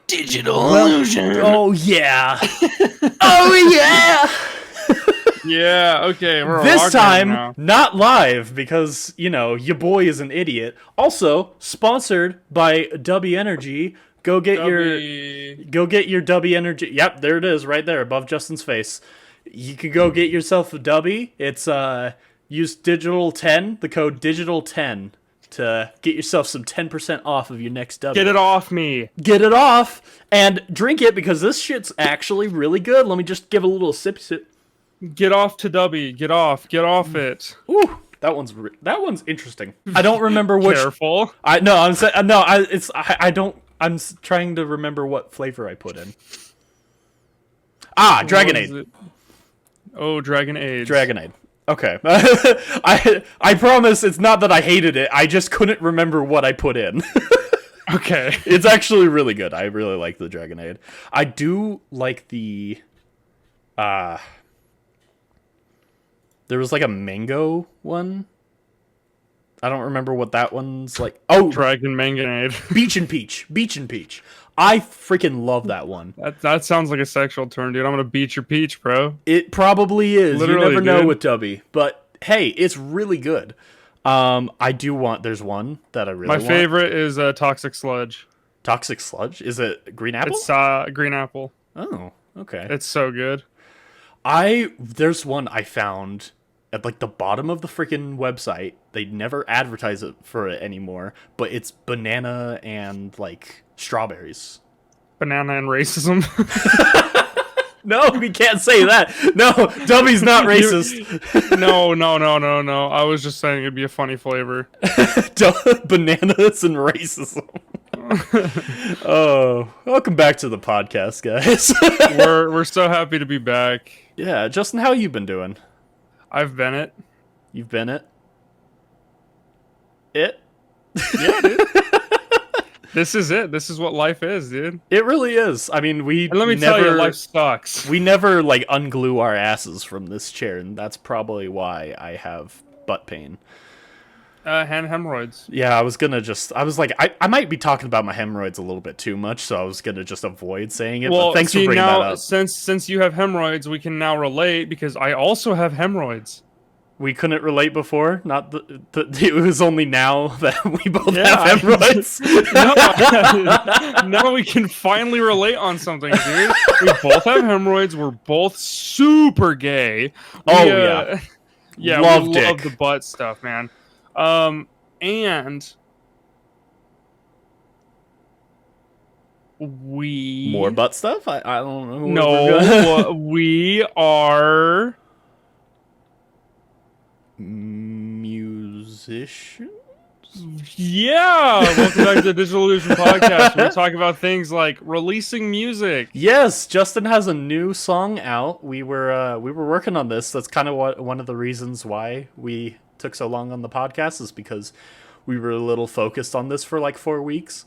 Digital illusion. Oh yeah. Oh yeah. Yeah, okay. We're This time, now. not live because, you know, your boy is an idiot. Also, sponsored by Dubby Energy. Go get your Dubby Energy. Yep, there it is right there above Justin's face. You can go get yourself a Dubby. It's use Digital10, the code Digital10 to get yourself some 10% off of your next Dubby. Get it off me. Get it off and drink it because this shit's actually really good. Let me just give a little sip. Get off to Dubby. Get off it. Ooh, that one's interesting. I don't remember which. Careful. I'm trying to remember what flavor I put in. Dragonade. Oh, Dragonade. Dragonade. Okay. I promise it's not that I hated it. I just couldn't remember what I put in. Okay. It's actually really good. I really like the Dragonade. I do like the there was like a mango one. I don't remember what that one's like. Oh, Dragon Manganade. Beach and Peach. I freaking love that one. That sounds like a sexual term, dude. I'm gonna beat your peach, bro. It probably is. Literally, you never know dude. with Dubby, but hey, it's really good. There's one that I really want. My favorite is Toxic Sludge. Toxic Sludge? Is it green apple? It's green apple. Oh, okay. It's so good. There's one I found at like the bottom of the freaking website. They never advertise it for it anymore, but it's banana and like strawberries. Banana and racism. No, we can't say that. No, Dubby's not racist. No. I was just saying it'd be a funny flavor. Bananas and racism. Oh, welcome back to the podcast, guys. We're so happy to be back. Yeah, Justin, how you been doing? I've been it. You've been it? It? Yeah, dude. This is it. This is what life is, dude. It really is. I mean, And let me tell you, life sucks. We never like unglue our asses from this chair, and that's probably why I have butt pain. Hemorrhoids. Yeah, I was like, I might be talking about my hemorrhoids a little bit too much, so I was gonna just avoid saying it. Well, but thanks for bringing that up. Since you have hemorrhoids, we can now relate because I also have hemorrhoids. We couldn't relate before. It was only now that we both have hemorrhoids. Now we can finally relate on something, dude. We both have hemorrhoids. We're both super gay. Yeah, love we dick. love the butt stuff, man. And we More butt stuff? I don't know. No, we are musicians. Yeah, welcome back to the Digital Illusion Podcast. Where we talk about things like releasing music. Yes, Justin has a new song out. We were working on this. That's kind of one of the reasons why we took so long on the podcast is because we were a little focused on this for like 4 weeks.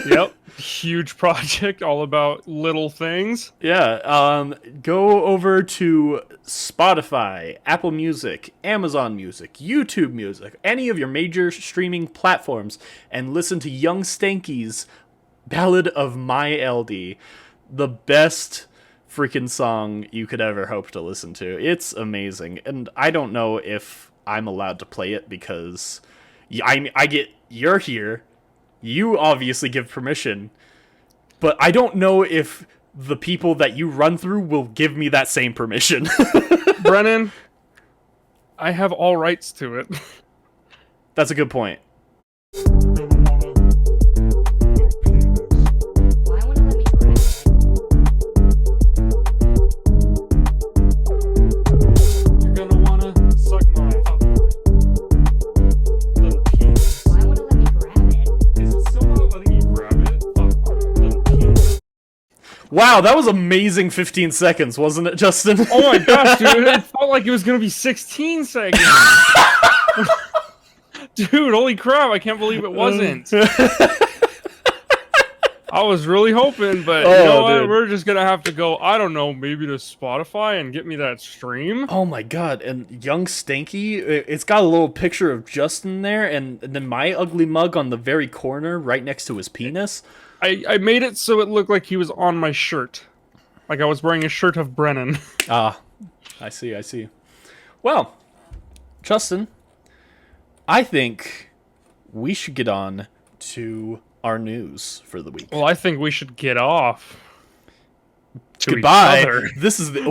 Yep, huge project all about little things. Yeah, go over to Spotify, Apple Music, Amazon Music, YouTube Music, any of your major streaming platforms, and listen to Young Stanky's Ballad of My LD, the best freaking song you could ever hope to listen to. It's amazing, and I don't know if I'm allowed to play it because you're here. You obviously give permission, but I don't know if the people that you run through will give me that same permission. Brennan, I have all rights to it. That's a good point. Is it Wow, that was amazing 15 seconds, wasn't it, Justin? Oh my gosh, dude! It felt like it was gonna be 16 seconds. Dude, holy crap! I can't believe it wasn't. I was really hoping, but you know what? Dude. We're just gonna have to go. I don't know, maybe to Spotify and get me that stream. Oh my god, and Young Stanky, it's got a little picture of Justin there, and then my ugly mug on the very corner, right next to his penis. I made it so it looked like he was on my shirt, like I was wearing a shirt of Brennan. Ah, I see. Well, Justin, I think we should get on to our news for the week. Well, I think we should get off. To Goodbye. each other. This is the.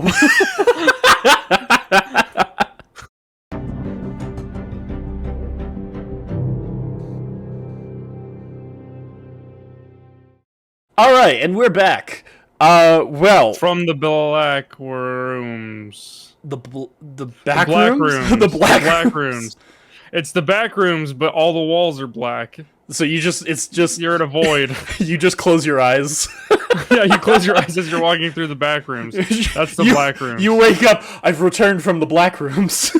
All right, and we're back. Well, From the black rooms. the back Black rooms? rooms. The black rooms. rooms. It's the back rooms, but all the walls are black. So it's just You're in a void. you just close your eyes. Yeah, you close your eyes as you're walking through the back rooms. That's the black rooms. You wake up. I've returned from the black rooms.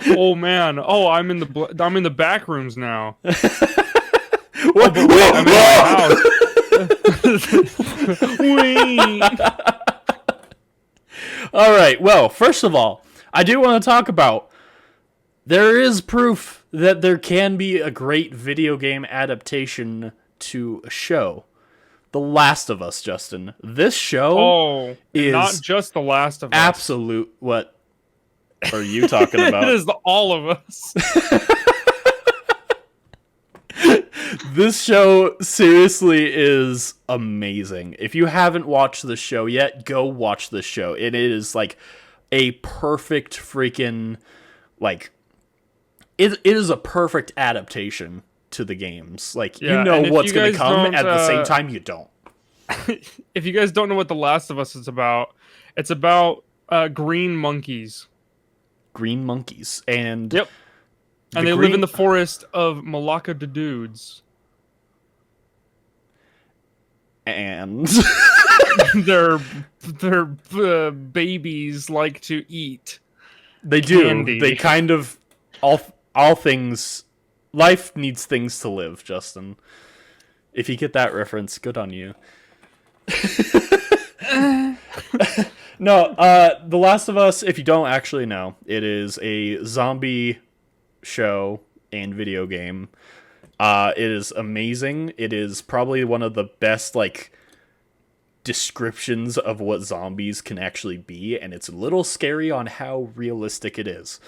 Oh man. Oh, I'm in the back rooms now. What? I'm in my house. Wait. All right. Well, first of all, I do want to talk about. There is proof that there can be a great video game adaptation to a show. The Last of Us, Justin. This show Oh, is not just The Last of Us. absolute. What are you talking about? It is all of us. This show seriously is amazing. If you haven't watched the show yet, go watch this show. It is like a perfect freaking like it is a perfect adaptation to the games. Like Yeah, you know and if what's you going to guys come don't, at the same time you don't. If you guys don't know what The Last of Us is about, it's about green monkeys. Green monkeys and Yep. And they live in the forest of Malacca the Dudes. and their babies like to eat. they do. Candy. They kind of all things. Life needs things to live, Justin. If you get that reference, good on you. No, The Last of Us, if you don't actually know, it is a zombie show and video game. It is amazing. It is probably one of the best, like, descriptions of what zombies can actually be, and it's a little scary on how realistic it is.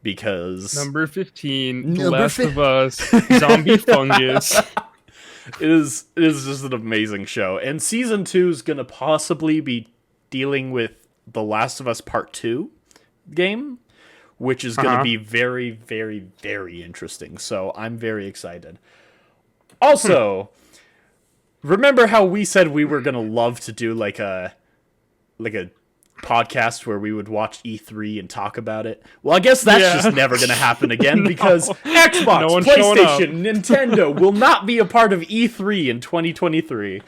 Because Number 15, The Number Last of Us, zombie fungus. it is just an amazing show. And season 2 is going to possibly be dealing with The Last of Us Part 2 game, which is going to be very, very, very interesting. So I'm very excited. Also, remember how we said we were going to love to do like a podcast where we would watch E3 and talk about it? Well, I guess that's just never going to happen again because Xbox, No one's showing up. PlayStation, Nintendo will not be a part of E3 in 2023.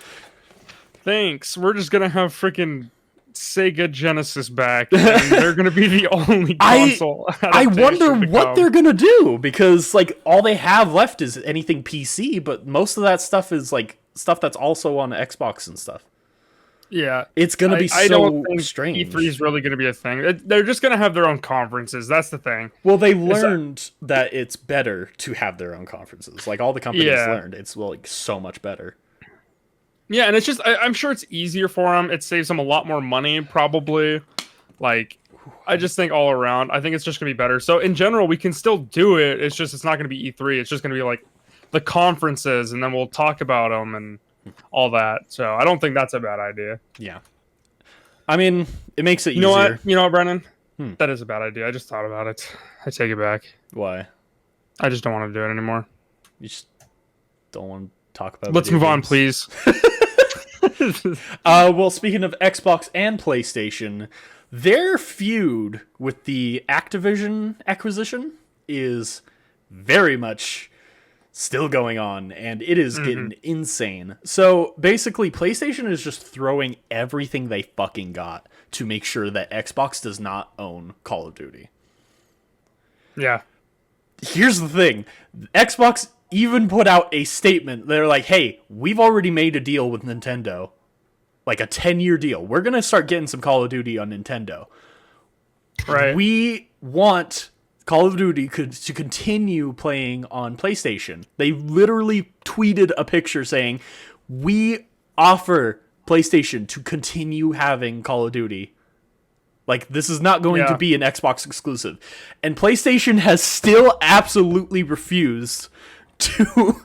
Thanks. We're just gonna have freaking Sega Genesis back, and they're gonna be the only console. I wonder adaptation to what come. they're gonna do because like all they have left is anything PC, but most of that stuff is like stuff that's also on Xbox and stuff. Yeah, It's gonna be I so don't think strange. E3 is really gonna be a thing. They're just gonna have their own conferences. That's the thing. Well, they learned that it's better to have their own conferences. Like all the companies Yeah. learned, it's like so much better. Yeah, and it's just I'm sure it's easier for them. It saves them a lot more money, probably. Like, I just think all around, I think it's just gonna be better. So in general, we can still do it. It's just it's not gonna be E3. It's just gonna be like the conferences, and then we'll talk about them and all that. So I don't think that's a bad idea. Yeah, I mean, it makes it You know easier. what? You know what, Brennan? Hmm. That is a bad idea. I just thought about it. I take it back. Why? I just don't want to do it anymore. You just don't want to talk about. Let's video move on, games? please. Well, speaking of Xbox and PlayStation, their feud with the Activision acquisition is very much still going on, and it is getting insane. So basically, PlayStation is just throwing everything they fucking got to make sure that Xbox does not own Call of Duty. Yeah. Here's the thing. Xbox even put out a statement. They're like, hey, we've already made a deal with Nintendo. Like a 10-year deal. We're going to start getting some Call of Duty on Nintendo. Right. We want Call of Duty to continue playing on PlayStation. They literally tweeted a picture saying, we offer PlayStation to continue having Call of Duty. Like, this is not going to be an Xbox exclusive. And PlayStation has still absolutely refused to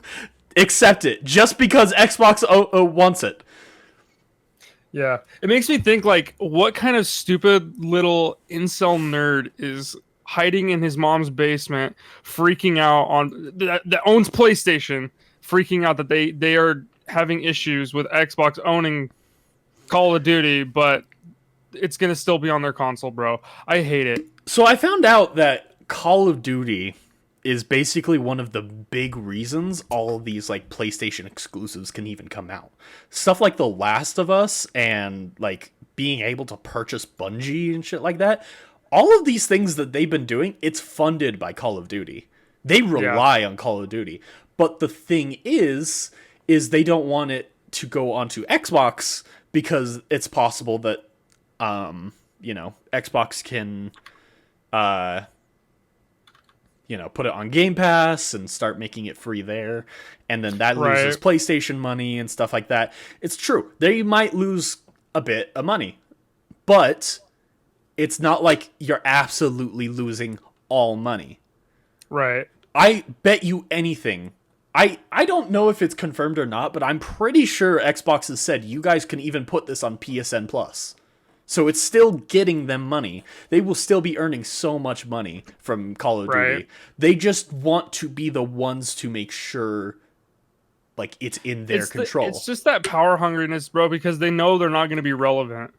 accept it just because Xbox wants it. Yeah. It makes me think, like, what kind of stupid little incel nerd is hiding in his mom's basement, freaking out on that owns PlayStation, freaking out that they are having issues with Xbox owning Call of Duty, but it's gonna still be on their console, bro. I hate it. So I found out that Call of Duty is basically one of the big reasons all of these like PlayStation exclusives can even come out. Stuff like The Last of Us and like being able to purchase Bungie and shit like that. All of these things that they've been doing, it's funded by Call of Duty. They rely on Call of Duty. But the thing is they don't want it to go onto Xbox because it's possible that Xbox can put it on Game Pass and start making it free there, and then that loses PlayStation money and stuff like that. It's true. They might lose a bit of money, but it's not like you're absolutely losing all money. Right. I bet you anything. I don't know if it's confirmed or not, but I'm pretty sure Xbox has said you guys can even put this on PSN Plus. So it's still getting them money. They will still be earning so much money from Call of Duty. They just want to be the ones to make sure like it's in their control. It's just that power hungriness, bro, because they know they're not going to be relevant.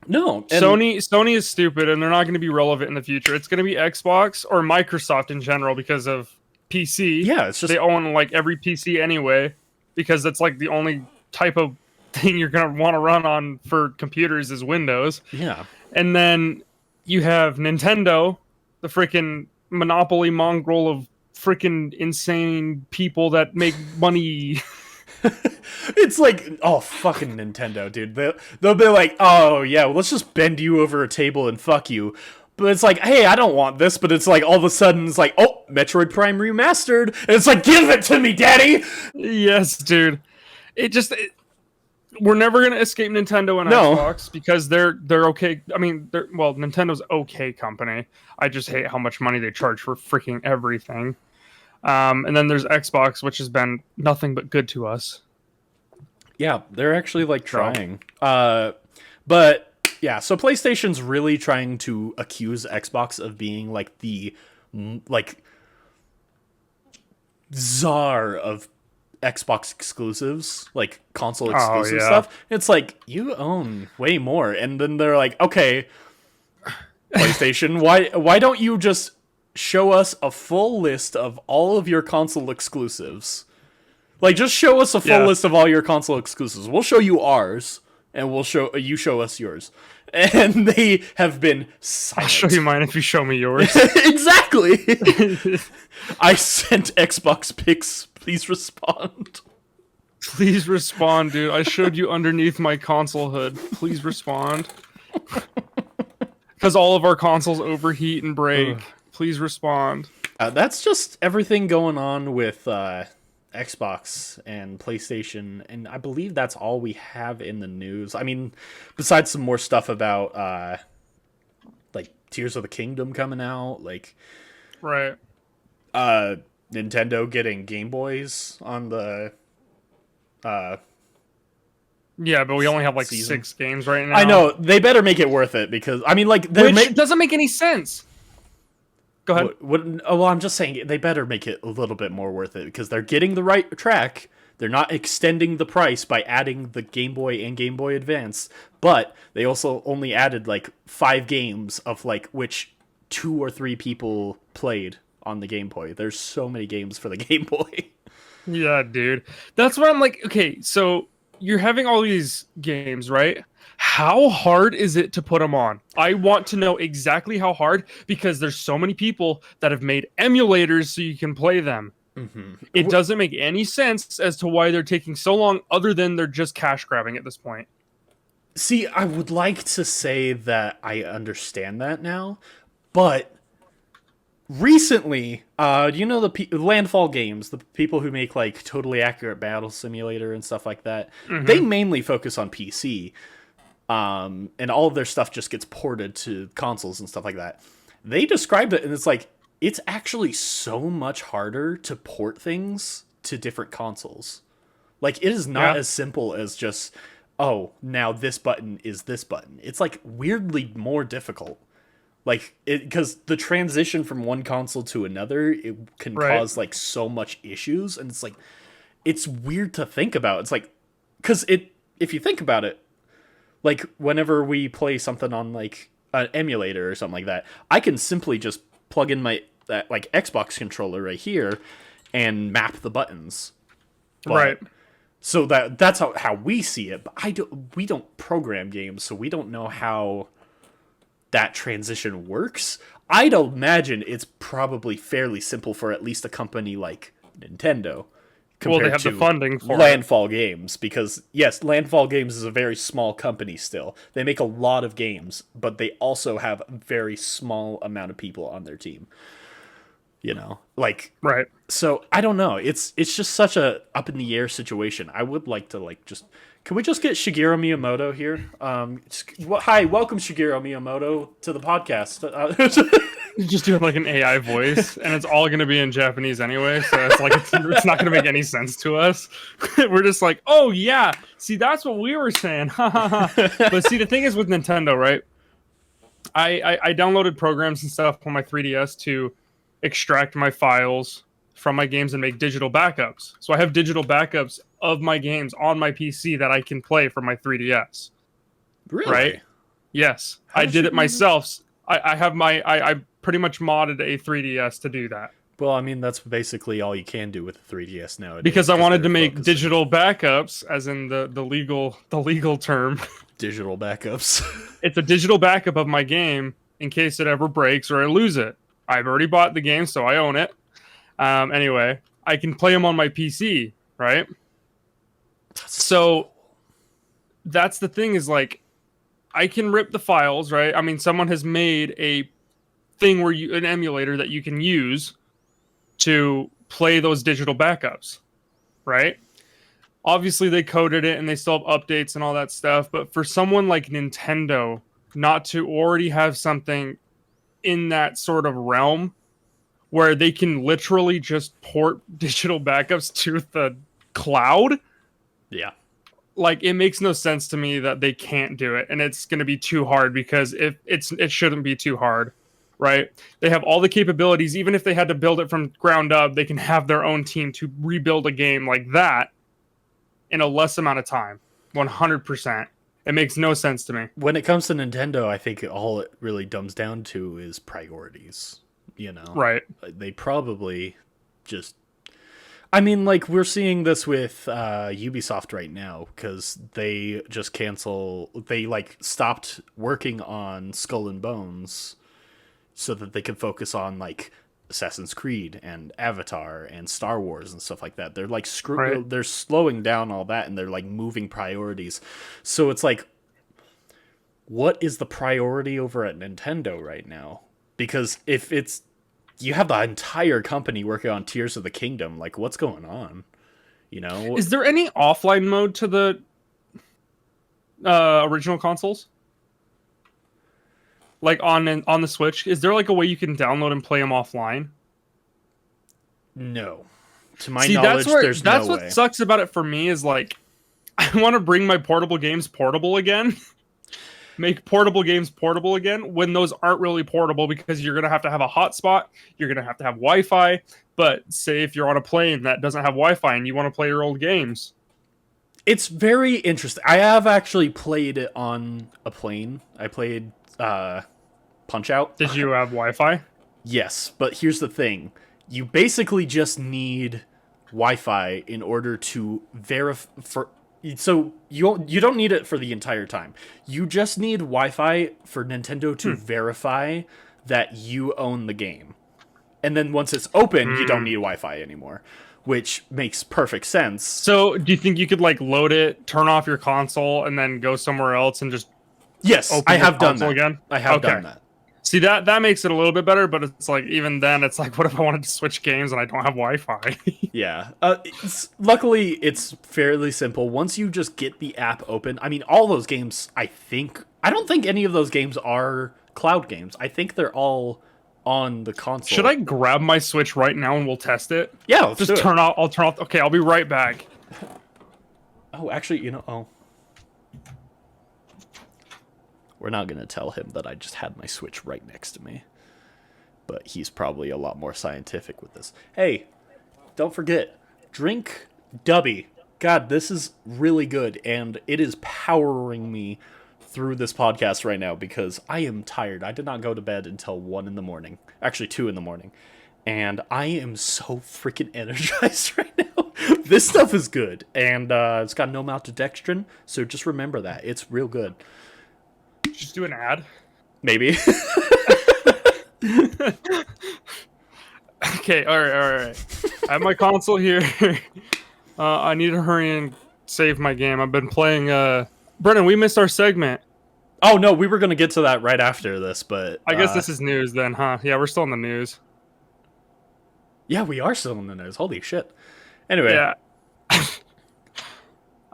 No. Sony is stupid and they're not going to be relevant in the future. It's going to be Xbox or Microsoft in general because of PC. Yeah, it's just they own like every PC anyway because that's like the only type of thing you're going to want to run on for computers is Windows. Yeah. And then you have Nintendo, the freaking monopoly mongrel of freaking insane people that make money. It's like, oh, fucking Nintendo, dude. They'll be like, oh, yeah, well, let's just bend you over a table and fuck you. But it's like, hey, I don't want this. But it's like, all of a sudden, it's like, oh, Metroid Prime Remastered. And it's like, give it to me, daddy! Yes, dude. We're never going to escape Nintendo and Xbox because they're okay. I mean, Nintendo's okay company. I just hate how much money they charge for freaking everything. And then there's Xbox, which has been nothing but good to us. Yeah, they're actually like trying. But yeah, so PlayStation's really trying to accuse Xbox of being like the czar of Xbox exclusives, like console exclusive stuff. It's like, you own way more. And then they're like, okay, PlayStation, why don't you just show us a full list of all of your console exclusives? Like, just show us a full list of all your console exclusives. We'll show you ours, and you show us yours. And they have been silent. I'll show you mine if you show me yours. Exactly. I sent Xbox pics. Please respond. Please respond, dude. I showed you underneath my console hood. Please respond. Because all of our consoles overheat and break. Please respond. That's just everything going on with Xbox and PlayStation, and I believe that's all we have in the news. I mean, besides some more stuff about like Tears of the Kingdom coming out, like Nintendo getting Game Boys on the yeah, but we only have like season. 6 games right now. I know, they better make it worth it, because I mean, like, which doesn't make any sense. Go ahead. Well, I'm just saying they better make it a little bit more worth it, because they're getting the right track. They're not extending the price by adding the Game Boy and Game Boy Advance, but they also only added like 5 games of like which 2 or 3 people played on the Game Boy. There's so many games for the Game Boy. Yeah, dude. That's why I'm like, okay, so you're having all these games, right? How hard is it to put them on? I want to know exactly how hard because there's so many people that have made emulators so you can play them. It doesn't make any sense as to why they're taking so long, other than they're just cash grabbing at this point. See, I would like to say that I understand that now, but recently, you know the Landfall Games, the people who make like Totally Accurate Battle Simulator and stuff like that, they mainly focus on PC, and all of their stuff just gets ported to consoles and stuff like that. They described it, and it's like it's actually so much harder to port things to different consoles. Like it is not as simple as just, oh, now this button is this button. It's like weirdly more difficult. Like, because the transition from one console to another, it can cause, like, so much issues. And it's, like, it's weird to think about. It's, like, because if you think about it, like, whenever we play something on, like, an emulator or something like that, I can simply just plug in my, like, Xbox controller right here and map the buttons. But, so that's how we see it. But we don't program games, so we don't know how that transition works. I'd imagine it's probably fairly simple for at least a company like Nintendo. Well, they have the funding for Landfall Games, because yes, Landfall Games is a very small company still. They make a lot of games, but they also have a very small amount of people on their team. You know, like So I don't know. It's just such a up in the air situation. I would like to just. Can we just get Shigeru Miyamoto here? Hi, welcome Shigeru Miyamoto to the podcast. Just doing like an AI voice, and it's all going to be in Japanese anyway, so it's like it's not going to make any sense to us. We're just like, oh yeah, see that's what we were saying. But see, the thing is with Nintendo, right? I downloaded programs and stuff on my 3DS to extract my files from my games and make digital backups. So I have digital backups of my games on my PC that I can play from my 3DS. Really? Right? Yes. I did it myself. I pretty much modded a 3DS to do that. Well, I mean, that's basically all you can do with the 3DS nowadays. Because I wanted to make digital backups, as in the legal term. Digital backups. It's a digital backup of my game in case it ever breaks or I lose it. I've already bought the game, so I own it. Anyway, I can play them on my PC, right? So that's the thing is like, I can rip the files, right? I mean, someone has made a thing where an emulator that you can use to play those digital backups, right? Obviously, they coded it and they still have updates and all that stuff. But for someone like Nintendo not to already have something in that sort of realm where they can literally just port digital backups to the cloud. Yeah. Like, it makes no sense to me that they can't do it. And it's going to be too hard because it shouldn't be too hard, right? They have all the capabilities. Even if they had to build it from ground up, they can have their own team to rebuild a game like that in a less amount of time. 100%. It makes no sense to me. When it comes to Nintendo, I think all it really dumbs down to is priorities. You know, right? They probably just. I mean, like we're seeing this with Ubisoft right now because they just They like stopped working on Skull and Bones so that they could focus on like Assassin's Creed and Avatar and Star Wars and stuff like that. They're like They're slowing down all that and they're like moving priorities. So it's like, what is the priority over at Nintendo right now? Because if you have the entire company working on Tears of the Kingdom, like what's going on? You know? Is there any offline mode to the original consoles? Like on the Switch? Is there like a way you can download and play them offline? No. To my knowledge, there's no way. That's what sucks about it for me is like, I want to bring my portable games portable again. Make portable games portable again when those aren't really portable because you're going to have a hotspot. You're going to have Wi-Fi. But say if you're on a plane that doesn't have Wi-Fi and you want to play your old games. It's very interesting. I have actually played it on a plane. I played Punch-Out. Did you have Wi-Fi? Yes, but here's the thing. You basically just need Wi-Fi in order to verify. So you don't need it for the entire time. You just need Wi-Fi for Nintendo to verify that you own the game. And then once it's open, you don't need Wi-Fi anymore, which makes perfect sense. So, do you think you could like load it, turn off your console, and then go somewhere else and just Yes, open I your have done console that. again? I have Okay. done that. See, that makes it a little bit better, but it's like, even then, it's like, what if I wanted to switch games and I don't have Wi-Fi? Yeah. Luckily, it's fairly simple. Once you just get the app open, I mean, all those games, I don't think any of those games are cloud games. I think they're all on the console. Should I grab my Switch right now and we'll test it? Yeah, let's Just do it. turn off. I'll turn off. Okay, I'll be right back. Oh, actually, we're not going to tell him that I just had my Switch right next to me. But he's probably a lot more scientific with this. Hey, don't forget, drink Dubby. God, this is really good, and it is powering me through this podcast right now because I am tired. I did not go to bed until 1 in the morning. Actually, 2 in the morning. And I am so freaking energized right now. This stuff is good, and it's got no maltodextrin, so just remember that. It's real good. Just do an ad. Maybe. Okay, all right. I have my console here. I need to hurry and save my game. I've been playing. Brennan, we missed our segment. Oh, no, we were going to get to that right after this, but... I guess this is news then, huh? Yeah, we're still in the news. Yeah, we are still in the news. Holy shit. Anyway. Yeah.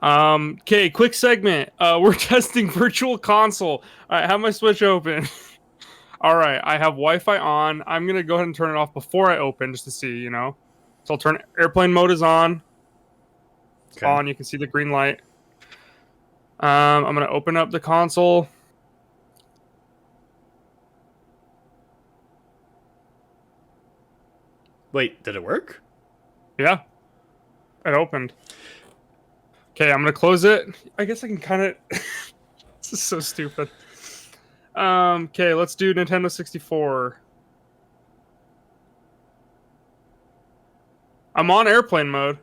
Okay, quick segment. We're testing Virtual Console. All right, have my Switch open. All right, I have Wi-Fi on. I'm gonna go ahead and turn it off before I open, just to see, So I'll turn airplane mode is on. It's on. You can see the green light. I'm gonna open up the console. Wait, did it work? Yeah, it opened. Okay, I'm gonna close it. I guess I can kind of. This is so stupid. Okay, let's do Nintendo 64. I'm on airplane mode.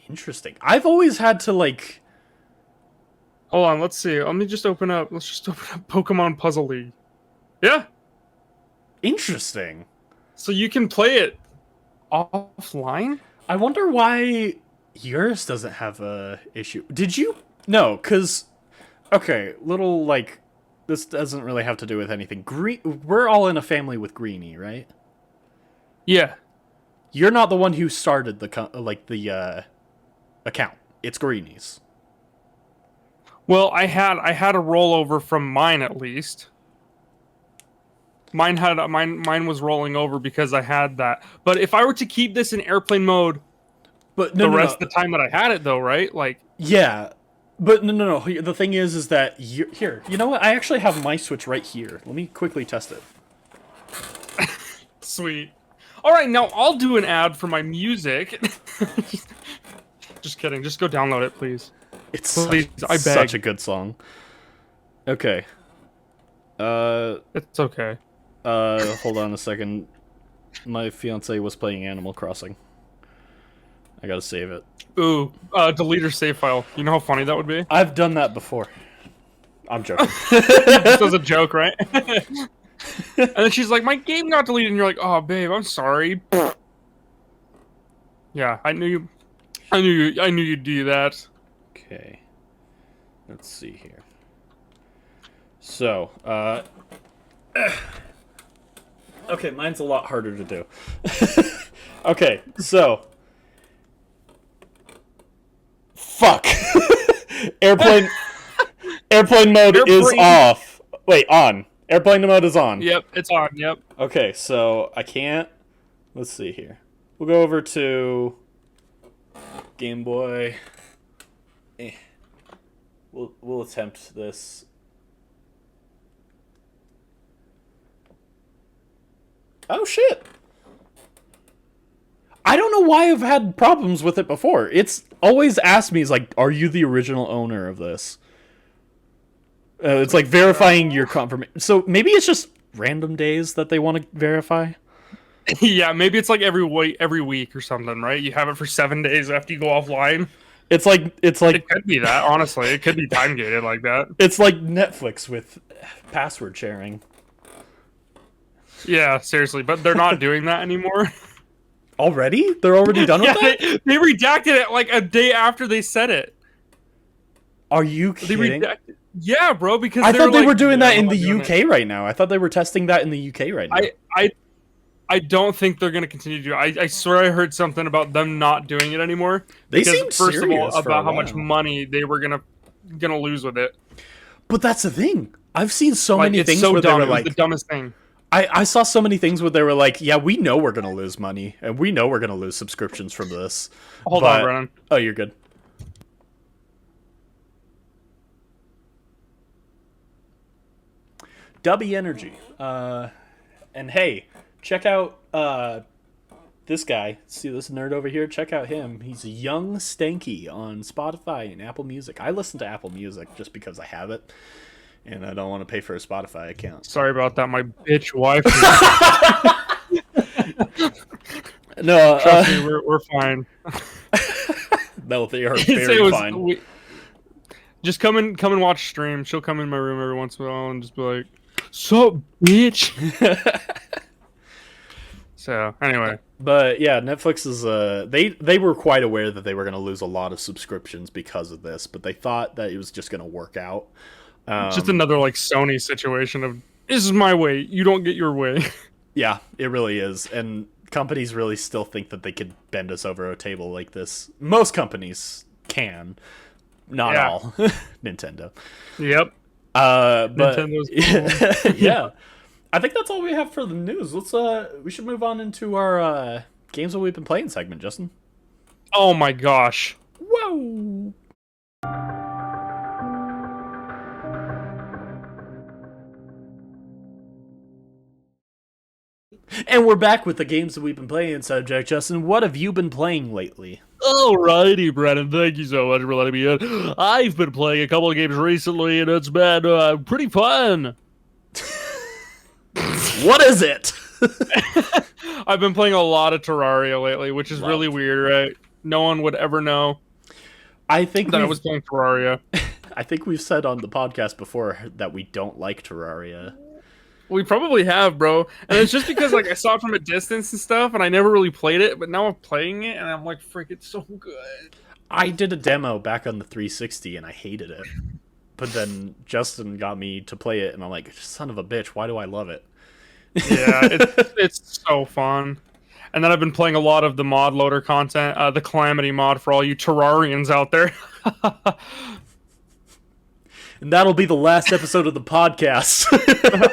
Interesting. I've always had to, like... Hold on, let's see. Let's just open up Pokemon Puzzle League. Yeah. Interesting. So you can play it offline? I wonder why yours doesn't have a issue. Did you? No, because... Okay, little, like... This doesn't really have to do with anything. We're all in a family with Greenie, right? Yeah. You're not the one who started the account. It's Greenie's. Well, I had a rollover from mine at least. Mine was rolling over because I had that. But if I were to keep this in airplane mode, But the rest of the time that I had it though, right? Like, yeah. But no. The thing is that here. You know what? I actually have my Switch right here. Let me quickly test it. sweet. All right, now I'll do an ad for my music. Just kidding. Just go download it, please. It's Please, I beg. such a good song. Okay. It's okay. Hold on a second. My fiance was playing Animal Crossing. I gotta save it. Ooh, delete your save file. You know how funny that would be? I've done that before. I'm joking. Just as a joke, right? And then she's like, my game got deleted, and you're like, oh, babe, I'm sorry. Yeah, I knew you'd do that. Okay. Let's see here. So, okay, mine's a lot harder to do. Okay, so... Fuck! Airplane mode is off. Wait, on. Airplane mode is on. Yep, it's on, yep. Okay, so I can't... Let's see here. We'll go over to... Game Boy. We'll attempt this. Oh shit! I don't know why I've had problems with it before. It's always asked me, like, are you the original owner of this? It's like verifying your confirmation. So maybe it's just random days that they want to verify. Yeah, maybe it's like every week or something, right? You have it for 7 days after you go offline. It's like It could be that, honestly. It could be time gated like that. it's like Netflix with password sharing. Yeah, seriously, but they're not doing that anymore. Already? They're already done with that? They redacted it like a day after they said it. Are you They kidding? redacted. Yeah, bro. Because I thought they like, were doing that "No, in I'm the not doing UK right now. I thought they were testing that in the UK right now. I don't think they're gonna continue to do it. I swear I heard something about them not doing it anymore. They Because seemed first of all, serious for a about how much while. money they were gonna lose with it. But that's the thing. I've seen so Like, many it's things so where dumb. they It were was the like, dumbest thing. I saw so many things where they were like, yeah, we know we're going to lose money, and we know we're going to lose subscriptions from this. Hold But- on, Brennan. Oh, you're good. Dubby Energy. And hey, check out this guy. See this nerd over here? Check out him. He's Young Stanky on Spotify and Apple Music. I listen to Apple Music just because I have it, and I don't want to pay for a Spotify account. Sorry about that. My bitch wife. No, Trust me, we're fine. no, they are Say it very was- fine. just come and watch stream. She'll come in my room every once in a while and just be like, "Sup, bitch." So anyway, But yeah, Netflix is they were quite aware that they were going to lose a lot of subscriptions because of this, but they thought that it was just going to work out. just another like Sony situation of this is my way, you don't get your way. Yeah, it really is, and companies really still think that they could bend us over a table like this. Most companies can, not Yeah. all. Nintendo. Yep. But Nintendo's yeah, I think that's all we have for the news. We should move on into our games that we've been playing segment, Justin. Oh my gosh. Whoa. And we're back with the games that we've been playing, subject. Justin, what have you been playing lately? Alrighty, Brennan. Thank you so much for letting me in. I've been playing a couple of games recently, and it's been pretty fun. What is it? I've been playing a lot of Terraria lately, which is Wow. really weird, right? No one would ever know I think that I we've- was playing Terraria. I think we've said on the podcast before that we don't like Terraria. We probably have, bro. And it's just because like I saw it from a distance and stuff, and I never really played it, but now I'm playing it, and I'm like, frick, it's so good. I did a demo back on the 360 and I hated it. But then Justin got me to play it and I'm like, son of a bitch, why do I love it? Yeah, it's so fun. And then I've been playing a lot of the mod loader content, the Calamity mod for all you Terrarians out there. And that'll be the last episode of the podcast.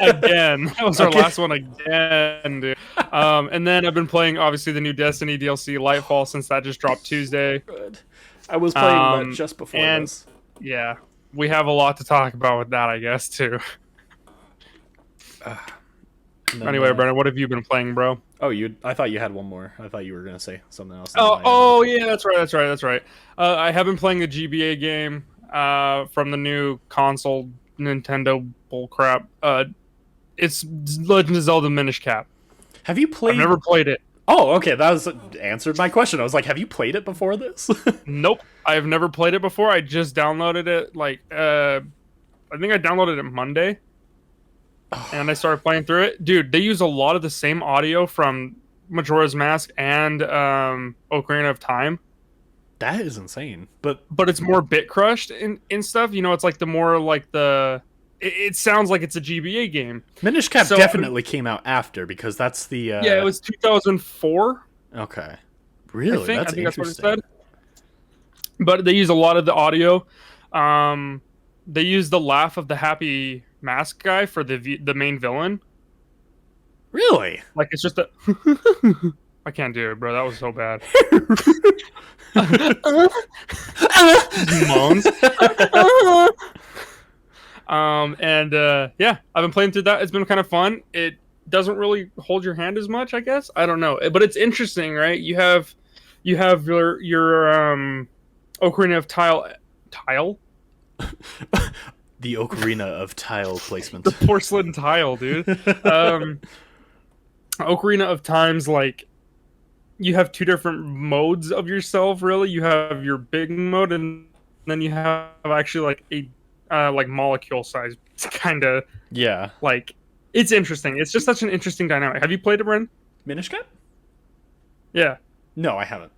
Again, that was our Okay. last one again, dude. And then I've been playing obviously the new Destiny DLC, Lightfall, since that just dropped Tuesday. Good. I was playing that just before and- this. Yeah, we have a lot to talk about with that, I guess, too. And then, Anyway, Brennan, what have you been playing, bro? Oh, I thought you had one more. I thought you were gonna say something else. Oh, yeah, that's right. I have been playing the GBA game from the new console Nintendo bullcrap. It's Legend of Zelda Minish Cap. Have you played? I've never played it. Oh, okay. That was answered my question. I was like, have you played it before this? Nope, I've never played it before. I just downloaded it I think I downloaded it Monday, and I started playing through it. Dude, they use a lot of the same audio from Majora's Mask and Ocarina of Time, That is insane. But but it's more bit crushed in stuff. You know, it's like the more like it sounds like it's a GBA game. Minish Cap So- definitely came out after because that's the. Yeah, it was 2004. Okay. Really? I think That's that's what it interesting. said. But they use a lot of the audio. They use the laugh of the happy mask guy for the main villain. Really? Like it's just a. I can't do it, bro. That was so bad. Moans. Yeah, I've been playing through that. It's been kind of fun. It doesn't really hold your hand as much, I guess. I don't know, but it's interesting, right? You have your Ocarina of Tile. The Ocarina of Tile placement. The porcelain tile, dude. Ocarina of Time's like you have two different modes of yourself. Really, you have your big mode, and then you have actually like a like molecule size kind of Yeah. like. It's interesting. It's just such an interesting dynamic. Have you played it, Bren? Minish Cap? Yeah. No, I haven't.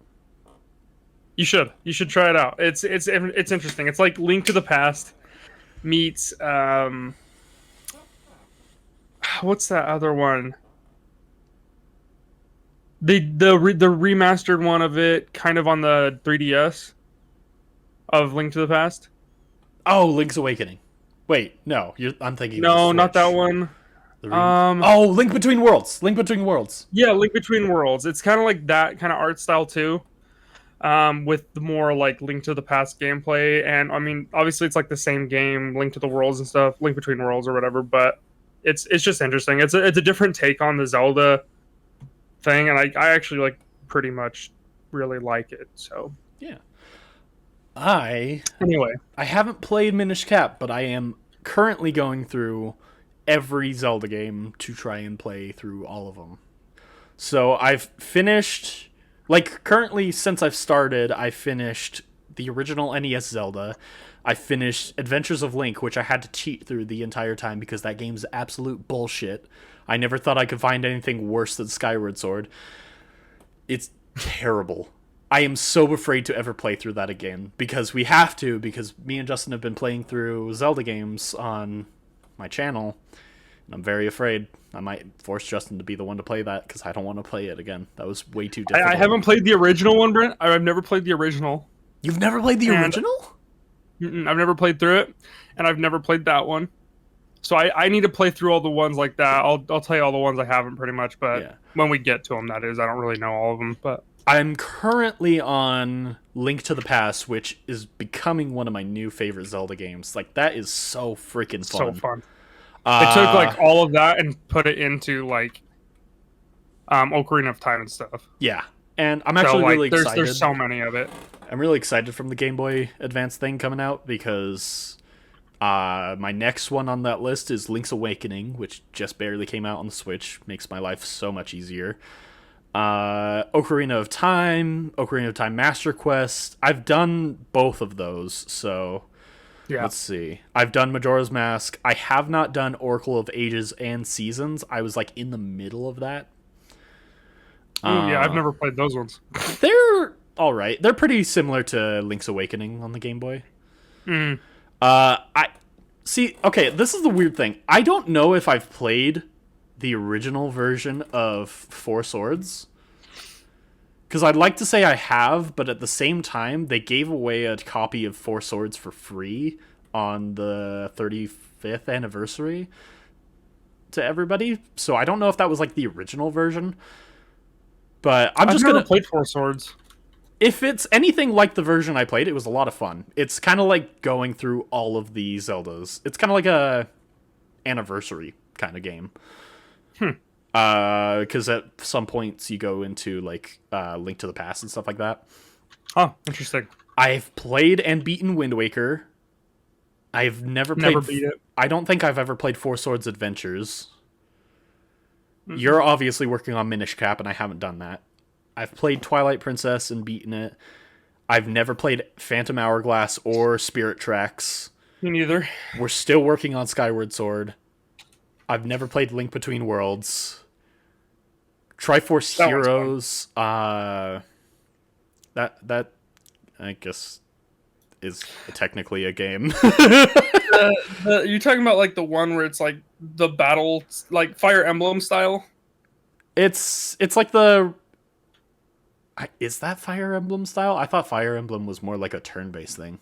You should. You should try it out. It's interesting. It's like Link to the Past meets what's that other one? The remastered one of it, kind of on the 3DS of Link to the Past. Oh, Link's Awakening. Wait, no, I'm thinking. No, of the not that Switch. one. Oh, Link Between Worlds. Link Between Worlds. Yeah, Link Between Worlds. It's kind of like that kind of art style too, with the more like Link to the Past gameplay. And I mean, obviously, it's like the same game, Link to the Worlds and stuff, Link Between Worlds or whatever. But it's just interesting. It's a different take on the Zelda thing, and I actually like pretty much really like it. So Yeah. Anyway, I haven't played Minish Cap, but I am currently going through every Zelda game to try and play through all of them. So I've finished, like currently since I've started, I finished the original NES Zelda. I finished Adventures of Link, which I had to cheat through the entire time because that game's absolute bullshit. I never thought I could find anything worse than Skyward Sword. It's terrible. I am so afraid to ever play through that again because we have to, because me and Justin have been playing through Zelda games on my channel, and I'm very afraid I might force Justin to be the one to play that because I don't want to play it again. That was way too difficult. I haven't played the original one, Brent. I've never played the original. You've never played the original? I've never played through it, and I've never played that one. So I need to play through all the ones like that. I'll tell you all the ones I haven't pretty much, but Yeah. when we get to them, that is. I don't really know all of them, but I'm currently on Link to the Past, which is becoming one of my new favorite Zelda games. Like, that is so freaking so fun. fun. They took like all of that and put it into like Ocarina of Time and stuff. Yeah. And I'm actually so, like, really excited. There's so many of it. I'm really excited from the Game Boy Advance thing coming out because my next one on that list is Link's Awakening, which just barely came out on the Switch. Makes my life so much easier. Ocarina of Time Master Quest. I've done both of those, so Yeah. let's see. I've done Majora's Mask. I have not done Oracle of Ages and Seasons. I was like in the middle of that. Ooh, yeah, I've never played those ones. They're all right. They're pretty similar to Link's Awakening on the Game Boy. Mm. I see. Okay, this is the weird thing. I don't know if I've played the original version of Four Swords, because I'd like to say I have, but at the same time, they gave away a copy of Four Swords for free on the 35th anniversary to everybody. So I don't know if that was like the original version. But I'm just I've never gonna played Four Swords. If it's anything like the version I played, it was a lot of fun. It's kind of like going through all of the Zeldas. It's kind of like a anniversary kind of game. Because at some points you go into like Link to the Past and stuff like that. Oh, interesting. I've played and beaten Wind Waker. I've never played. Never beat it. I don't think I've ever played Four Swords Adventures. You're obviously working on Minish Cap, and I haven't done that. I've played Twilight Princess and beaten it. I've never played Phantom Hourglass or Spirit Tracks. Me neither. We're still working on Skyward Sword. I've never played Link Between Worlds. Triforce That one's fun. Heroes. That I guess is technically a game. You're talking about like the one where it's like the battle, like Fire Emblem style. It's like the. Is that Fire Emblem style? I thought Fire Emblem was more like a turn-based thing.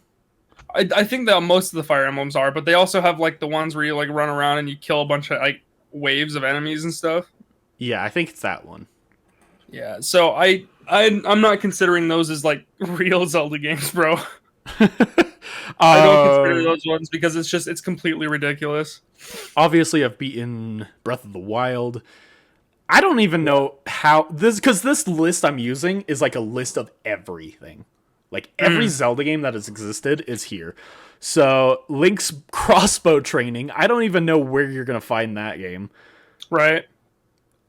I think that most of the Fire Emblems are, but they also have like the ones where you like run around and you kill a bunch of like waves of enemies and stuff. Yeah, I think it's that one. Yeah, so I'm not considering those as like real Zelda games, bro. I don't consider those ones because it's completely ridiculous. Obviously, I've beaten Breath of the Wild. I don't even know how this, because this list I'm using is like a list of everything. Like every Zelda game that has existed is here. So Link's crossbow training, I don't even know where you're gonna find that game. Right.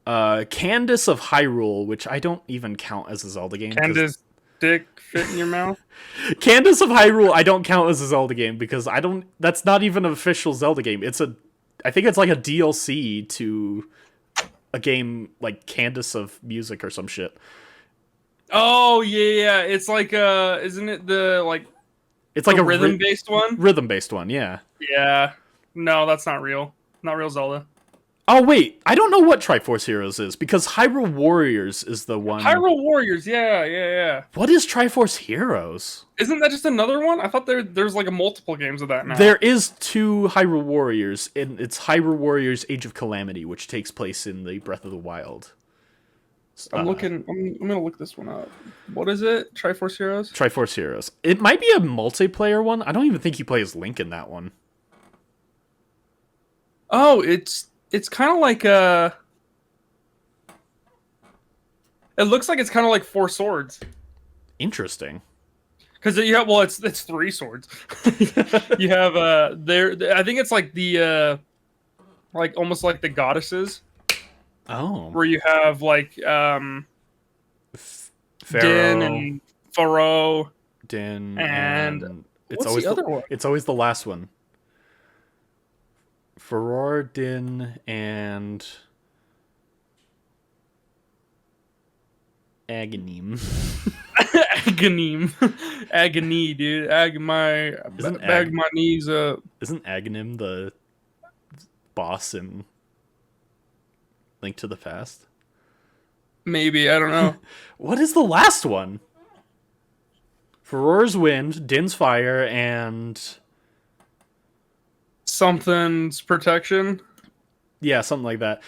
Candace of Hyrule, which I don't even count as a Zelda game. Candace dick fit in your mouth. Candace of Hyrule, I don't count as a Zelda game because that's not even an official Zelda game. I think it's like a DLC to a game like Candace of Music or some shit. Oh yeah. It's like isn't it It's like a a rhythm based one? Rhythm based one, yeah. Yeah. No, that's not real. Not real Zelda. Oh wait, I don't know what Triforce Heroes is because Hyrule Warriors is the one. Hyrule Warriors, yeah. What is Triforce Heroes? Isn't that just another one? I thought there's like a multiple games of that now. There is 2 Hyrule Warriors, and it's Hyrule Warriors Age of Calamity, which takes place in the Breath of the Wild. I'm gonna look this one up. What is it? Triforce Heroes? Triforce Heroes. It might be a multiplayer one. I don't even think you play as Link in that one. Oh, it's kind of like it looks like it's kind of like 4 swords. Interesting. Because it's 3 swords. You have I think it's like the like almost like the goddesses, Oh. where you have like Pharaoh, Din and Pharaoh. Din, and it's what's always the other one? It's always the last one. Furor, Din, and Aghanim. Agony, dude. Bag my knees up. Isn't Aghanim the boss in Link to the Past? Maybe, I don't know. What is the last one? Furor's Wind, Din's Fire, and Something's protection. yeah, something like that.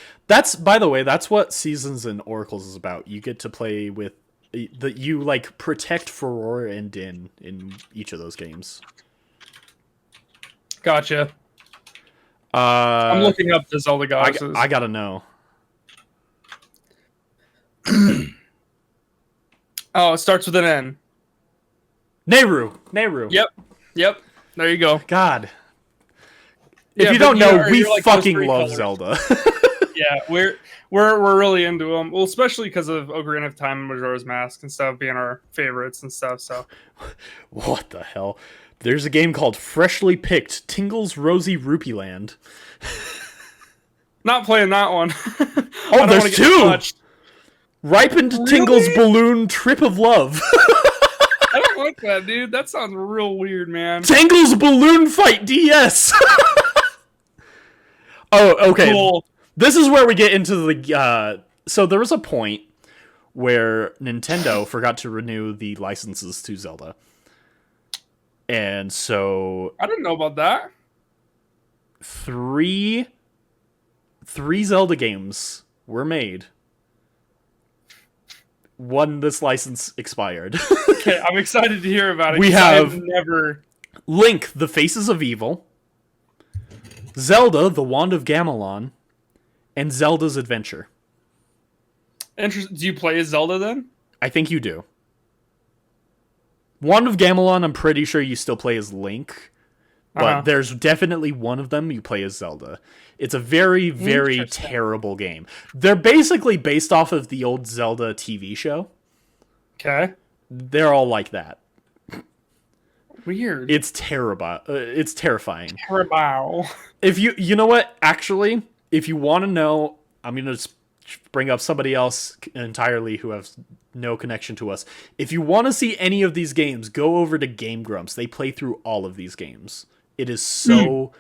By the way, that's what Seasons and Oracles is about. You get to play with you like protect Furor and Din in each of those games. Gotcha. I'm looking up the Zelda goddesses. I gotta know. Oh, it starts with an N. Nehru. Yep. There you go. God. Yeah, If you but don't know, you're we like those fucking 3 love colors. Zelda. Yeah, we're really into them. Well, especially because of Ocarina of Time and Majora's Mask and stuff being our favorites and stuff. So What the hell? There's a game called Freshly Picked Tingle's Rosy Rupee Land. not playing that one. Oh, there's 2! Ripened Really? Tingle's Balloon Trip of Love. I don't like that, dude. That sounds real weird, man. Tingle's Balloon Fight DS. Oh, okay. Cool. This is where we get into the so there was a point where Nintendo forgot to renew the licenses to Zelda. And so I didn't know about that. three Zelda games were made when this license expired. Okay, I'm excited to hear about it. We 'cause have- I've never. Link, The Faces of Evil, Zelda, The Wand of Gamelon, and Zelda's Adventure. Do you play as Zelda then? I think you do. Wand of Gamelon, I'm pretty sure you still play as Link, but Uh-huh. there's definitely one of them you play as Zelda. It's a very, very Interesting. terrible game. They're basically based off of the old Zelda TV show. Okay. They're all like that. Weird. It's terrible. It's terrifying. Terrible. If you know what? Actually, if you want to know, I'm gonna just bring up somebody else entirely who has no connection to us. If you want to see any of these games, go over to Game Grumps. They play through all of these games. It is so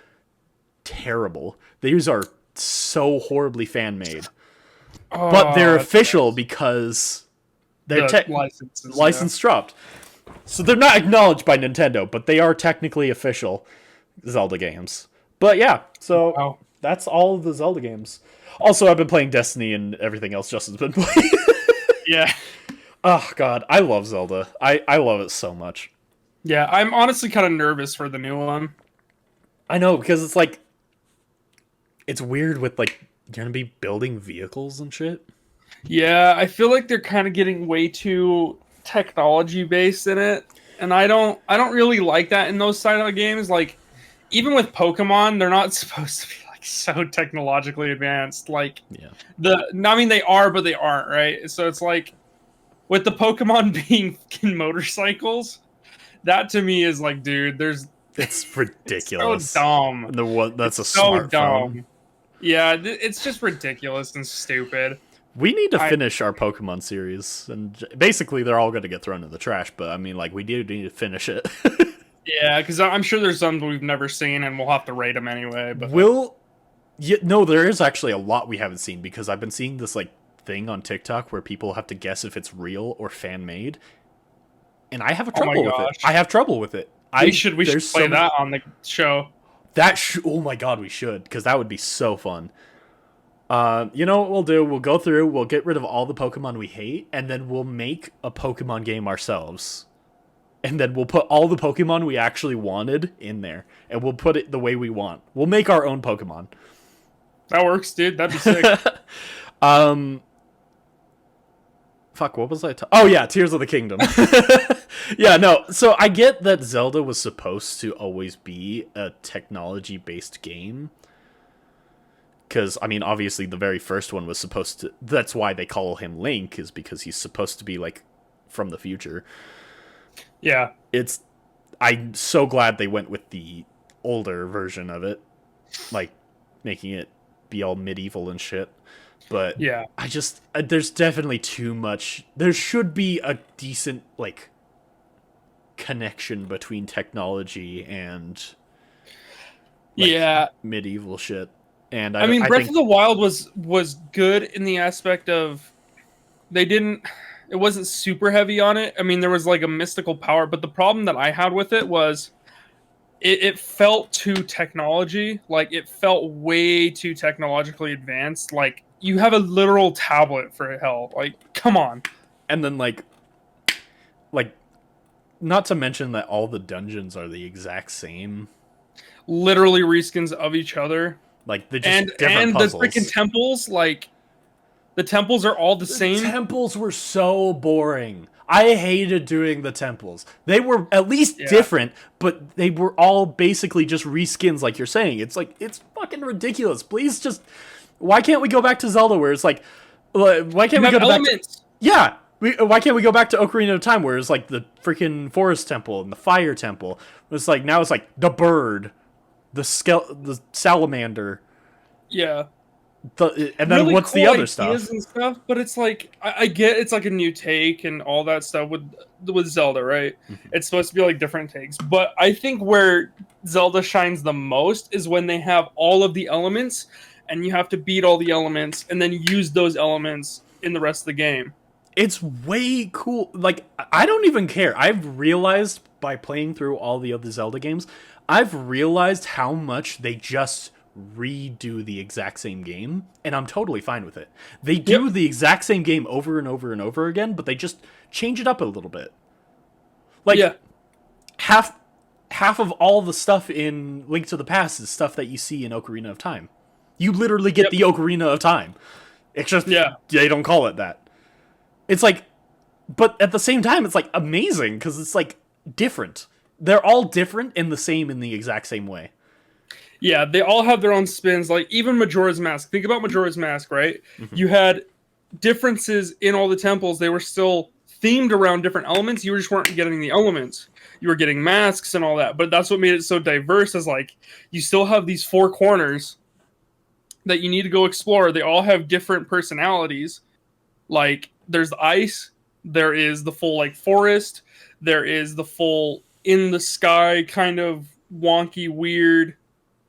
terrible. These are so horribly fan made, but they're Oh, official because they're the licenses. license dropped. So they're not acknowledged by Nintendo, but they are technically official Zelda games. But yeah, so Wow. that's all of the Zelda games. Also, I've been playing Destiny and everything else Justin's been playing. Yeah. Oh god, I love Zelda. I love it so much. Yeah, I'm honestly kind of nervous for the new one. I know, because it's like it's weird with like you're gonna be building vehicles and shit. Yeah, I feel like they're kind of getting way too technology based in it. and I don't really like that in those side of games. Like, even with Pokemon, they're not supposed to be like so technologically advanced. Like, Yeah. I mean, they are, but they aren't, right? So it's like with the Pokemon being fucking motorcycles, that to me is like, dude, It's ridiculous. it's so dumb. That's It's a so smartphone. dumb. Yeah, it's just ridiculous and stupid. We need to finish our Pokemon series, and basically they're all going to get thrown in the trash. But I mean, like, we do need to finish it. Yeah, because I'm sure there's some we've never seen, and we'll have to rate them anyway. But No, there is actually a lot we haven't seen because I've been seeing this like thing on TikTok where people have to guess if it's real or fan made, and I have trouble with it. I have trouble with it. We should play that on the show. Oh my god, we should, because that would be so fun. You know what we'll do? We'll go through, we'll get rid of all the Pokemon we hate, and then we'll make a Pokemon game ourselves. And then we'll put all the Pokemon we actually wanted in there, and we'll put it the way we want. We'll make our own Pokemon. That works, dude. That'd be sick. Fuck, what was I oh yeah, Tears of the Kingdom. Yeah, no, so I get that Zelda was supposed to always be a technology-based game. Because, I mean, obviously the very first one was supposed to... That's why they call him Link, is because he's supposed to be, like, from the future. Yeah. I'm so glad they went with the older version of it. Like, making it be all medieval and shit. But yeah, I just... there's definitely too much... There should be a decent, like, connection between technology and... like, medieval shit. And I mean, Breath of the Wild was good in the aspect of it wasn't super heavy on it. I mean, there was like a mystical power, but the problem that I had with it was it felt too technology. Like, it felt way too technologically advanced. Like, you have a literal tablet for hell. Like, come on. And then like not to mention that all the dungeons are the exact same. Literally reskins of each other. Like, they're just different puzzles. The freaking temples, like, the temples are all the same. The temples were so boring. I hated doing the temples. They were at least different, but they were all basically just reskins, like you're saying. It's like, it's fucking ridiculous. Please just... Why can't we go back to Zelda where it's like... Why can't we go back to... Yeah! Why can't we go back to Ocarina of Time where it's like the freaking forest temple and the fire temple? It's like, now it's like the bird... the salamander. Yeah. And then really what's cool the other stuff? And stuff? But it's like, I get it's like a new take and all that stuff with Zelda, right? Mm-hmm. It's supposed to be like different takes. But I think where Zelda shines the most is when they have all of the elements and you have to beat all the elements and then use those elements in the rest of the game. It's way cool. Like, I don't even care. I've realized by playing through all the other Zelda games, I've realized how much they just redo the exact same game, and I'm totally fine with it. They do the exact same game over and over and over again, but they just change it up a little bit. Like, half of all the stuff in Link to the Past is stuff that you see in Ocarina of Time. You literally get the Ocarina of Time. It's just, they don't call it that. It's like, but at the same time, it's like amazing, because it's like different. They're all different and the same in the exact same way. Yeah, they all have their own spins. Like, even Majora's Mask. Think about Majora's Mask, right? Mm-hmm. You had differences in all the temples. They were still themed around different elements. You just weren't getting the elements. You were getting masks and all that. But that's what made it so diverse, is like, you still have these four corners that you need to go explore. They all have different personalities. Like, there's the ice. There is the full, like, forest. There is the full in the sky kind of wonky, weird,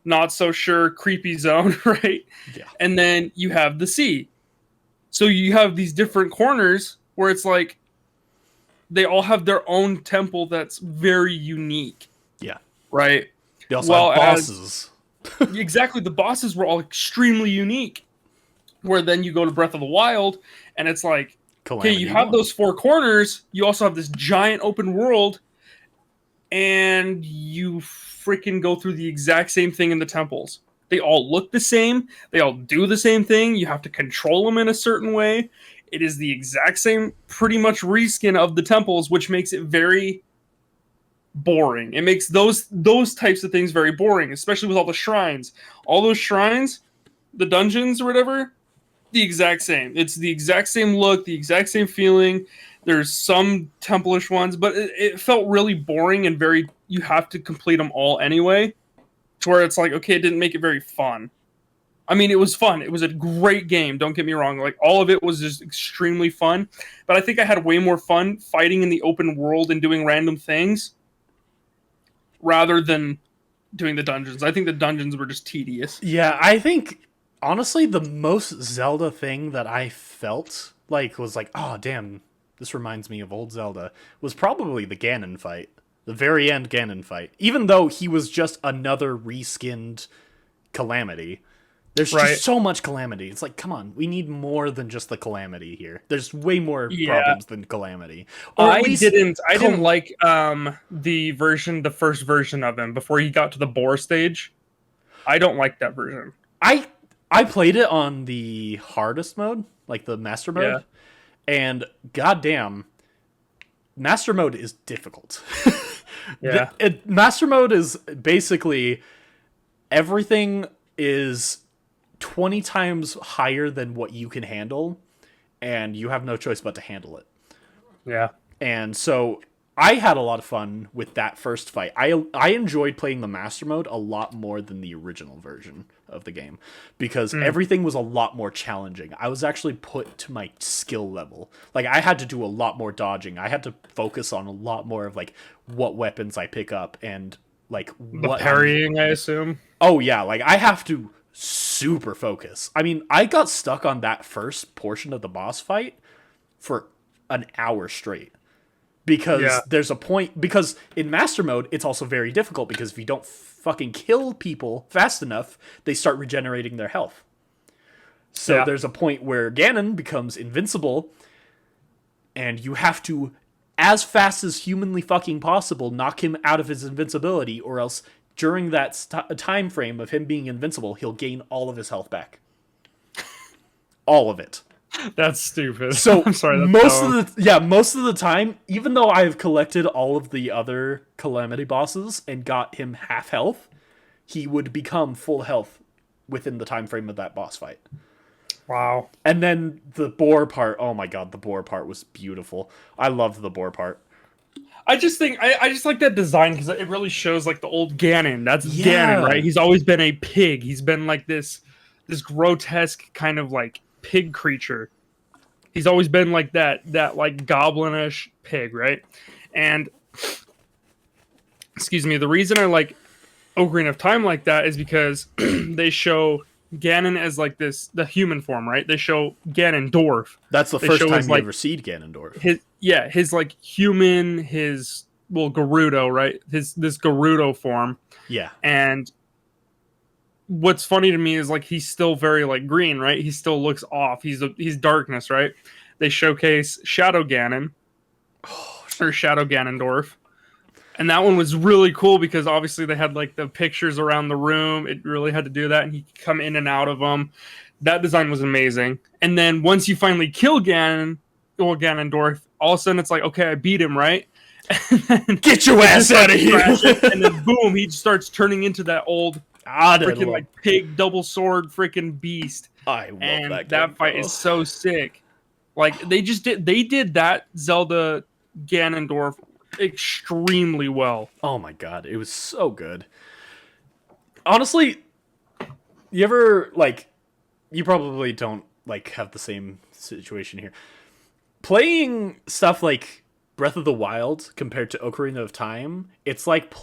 not so sure, creepy zone, right? Yeah. And then you have the sea. So you have these different corners where it's like they all have their own temple that's very unique. Yeah. Right? They also have bosses. Exactly. The bosses were all extremely unique. Where then you go to Breath of the Wild and it's like, okay, you have those four corners. You also have this giant open world. And you freaking go through the exact same thing in the temples. They all look the same. They all do the same thing. You have to control them in a certain way. It is the exact same, pretty much reskin of the temples, which makes it very boring. It makes those types of things very boring, especially with all the shrines. All those shrines, the dungeons or whatever, the exact same. It's the exact same look, the exact same feeling. There's some temple-ish ones, but it felt really boring and very, you have to complete them all anyway, to where it's like, okay, it didn't make it very fun. I mean, it was fun. It was a great game. Don't get me wrong. Like, all of it was just extremely fun. But I think I had way more fun fighting in the open world and doing random things rather than doing the dungeons. I think the dungeons were just tedious. Yeah, I think, honestly, the most Zelda thing that I felt like was like, oh, damn, this reminds me of old Zelda, was probably the Ganon fight. The very end Ganon fight. Even though he was just another reskinned Calamity. There's just so much Calamity. It's like, come on, we need more than just the Calamity here. There's way more problems than Calamity. Or I didn't like the first version of him before he got to the boar stage. I don't like that version. I played it on the hardest mode, like the master mode, and goddamn, master mode is difficult. Yeah, master mode is basically everything is 20 times higher than what you can handle, and you have no choice but to handle it. Yeah. And so I had a lot of fun with that first fight. I enjoyed playing the master mode a lot more than the original version of the game, because everything was a lot more challenging. I was actually put to my skill level. Like, I had to do a lot more dodging. I had to focus on a lot more of like what weapons I pick up and like what parrying, I assume. Oh yeah, like I have to super focus. I mean, I got stuck on that first portion of the boss fight for an hour straight. Because there's a point, because in master mode, it's also very difficult, because if you don't fucking kill people fast enough, they start regenerating their health. So there's a point where Ganon becomes invincible, and you have to, as fast as humanly fucking possible, knock him out of his invincibility, or else during that time frame of him being invincible, he'll gain all of his health back. All of it. That's stupid. So I'm sorry. Most of the time, even though I have collected all of the other Calamity bosses and got him half health, he would become full health within the time frame of that boss fight. Wow. And then the boar part. Oh my god, the boar part was beautiful. I loved the boar part. I just think I just like that design because it really shows like the old Ganon. That's Ganon, right? He's always been a pig. He's been like this grotesque kind of like pig creature. He's always been like that like goblinish pig, right? And excuse me, the reason I like Ocarina of Time like that is because they show Ganon as like the human form, right? They show Ganondorf. That's the first time you ever see Ganondorf. His like human, Gerudo, right? This Gerudo form. Yeah. And what's funny to me is like he's still very like green, right? He still looks off. He's darkness, right? They showcase Shadow Ganon or Shadow Ganondorf. And that one was really cool because obviously they had like the pictures around the room. It really had to do that, and he could come in and out of them. That design was amazing. And then once you finally kill Ganondorf, all of a sudden it's like, okay, I beat him, right? Get your ass out of here! And then boom, he starts turning into that old freaking like pig double sword freaking beast. I love that fight is so sick. Like they did that Zelda Ganondorf extremely well. Oh my god, it was so good. Honestly, you ever like, you probably don't like have the same situation here. Playing stuff like Breath of the Wild compared to Ocarina of Time, it's like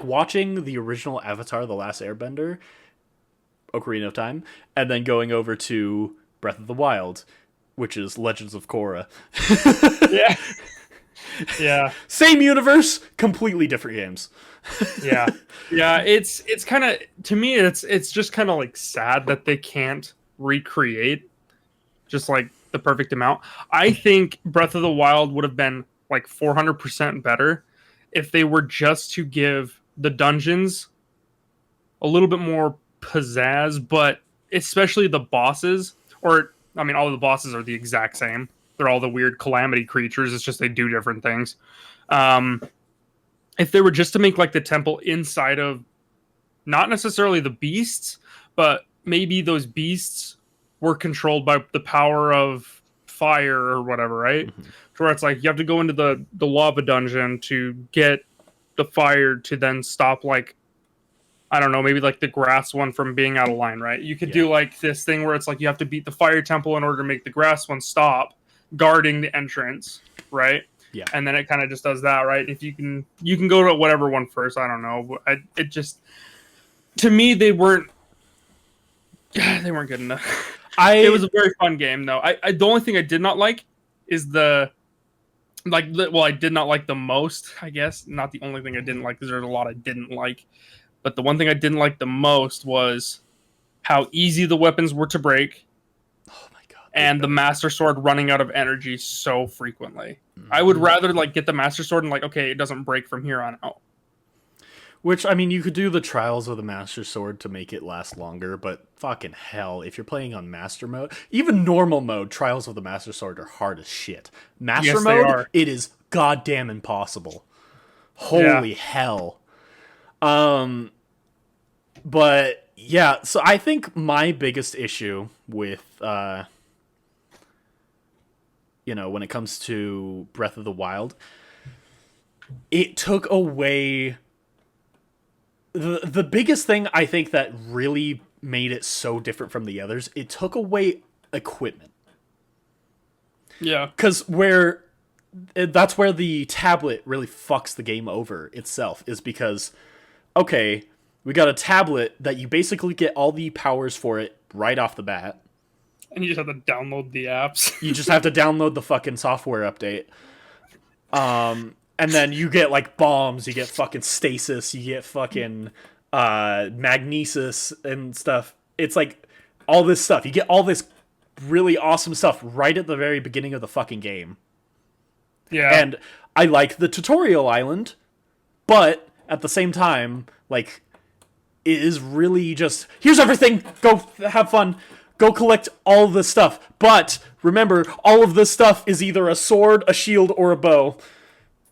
watching the original Avatar: The Last Airbender, Ocarina of Time, and then going over to Breath of the Wild, which is Legends of Korra. Yeah. Yeah. Same universe, completely different games. Yeah. It's kind of, to me, it's just kind of like sad that they can't recreate just like the perfect amount. I think Breath of the Wild would have been like 400% better if they were just to give the dungeons a little bit more pizzazz, but especially the bosses, or I mean, all of the bosses are the exact same. They're all the weird calamity creatures. It's just they do different things. If if they were just to make like the temple inside of not necessarily the beasts, but maybe those beasts were controlled by the power of fire or whatever, right? Mhm. To where it's like you have to go into the lava dungeon to get the fire to then stop, like, I don't know, maybe like the grass one from being out of line, right? You could do like this thing where it's like you have to beat the fire temple in order to make the grass one stop, guarding the entrance, right? Yeah. And then it kind of just does that, right? If you can go to whatever one first. I don't know. It just, to me, they weren't good enough. It was a very fun game, though. The only thing I did not like is I did not like the most, I guess. Not the only thing I didn't like, because there's a lot I didn't like. But the one thing I didn't like the most was how easy the weapons were to break. Oh my god. And the Master Sword running out of energy so frequently. I would rather like get the Master Sword and like, okay, it doesn't break from here on out. Which, I mean, you could do the Trials of the Master Sword to make it last longer, but fucking hell, if you're playing on Master Mode, even normal mode, Trials of the Master Sword are hard as shit. Master Yes, they Mode, are. it is goddamn impossible. Holy hell. But yeah, so I think my biggest issue with, when it comes to Breath of the Wild, it took away the biggest thing I think that really made it so different from the others. It took away equipment. Yeah. Because that's where the tablet really fucks the game over itself, is because, okay, we got a tablet that you basically get all the powers for it right off the bat. And you just have to download the apps. You just have to download the fucking software update. And then you get, like, bombs, you get fucking stasis, you get fucking magnesis and stuff. It's like all this stuff. You get all this really awesome stuff right at the very beginning of the fucking game. Yeah. And I like the tutorial island, but at the same time, like, it is really just, here's everything, go have fun, go collect all this stuff. But remember, all of this stuff is either a sword, a shield, or a bow.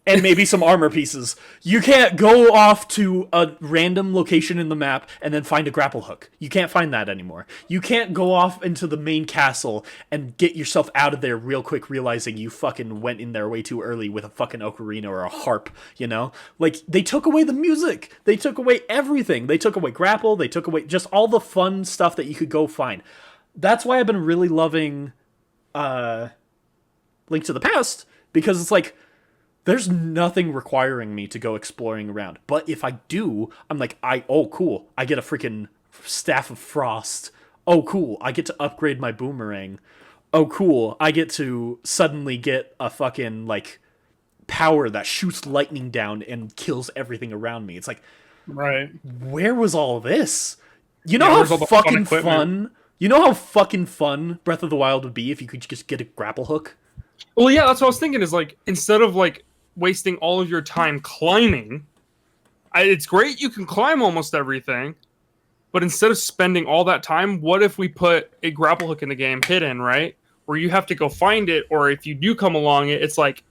And maybe some armor pieces. You can't go off to a random location in the map and then find a grapple hook. You can't find that anymore. You can't go off into the main castle and get yourself out of there real quick, realizing you fucking went in there way too early with a fucking ocarina or a harp, you know? Like, they took away the music. They took away everything. They took away grapple. They took away just all the fun stuff that you could go find. That's why I've been really loving Link to the Past, because it's like, there's nothing requiring me to go exploring around. But if I do, I'm like, oh, cool. I get a freaking Staff of Frost. Oh, cool. I get to upgrade my boomerang. Oh, cool. I get to suddenly get a fucking, like, power that shoots lightning down and kills everything around me. It's like, right. Where was all this? You know where's how all the fun fucking equipment? fun... You know how fucking fun Breath of the Wild would be if you could just get a grapple hook? Well, yeah, that's what I was thinking, is like, instead of like wasting all of your time climbing, it's great you can climb almost everything, but instead of spending all that time, what if we put a grapple hook in the game hidden, right? Where you have to go find it, or if you do come along it, it's like,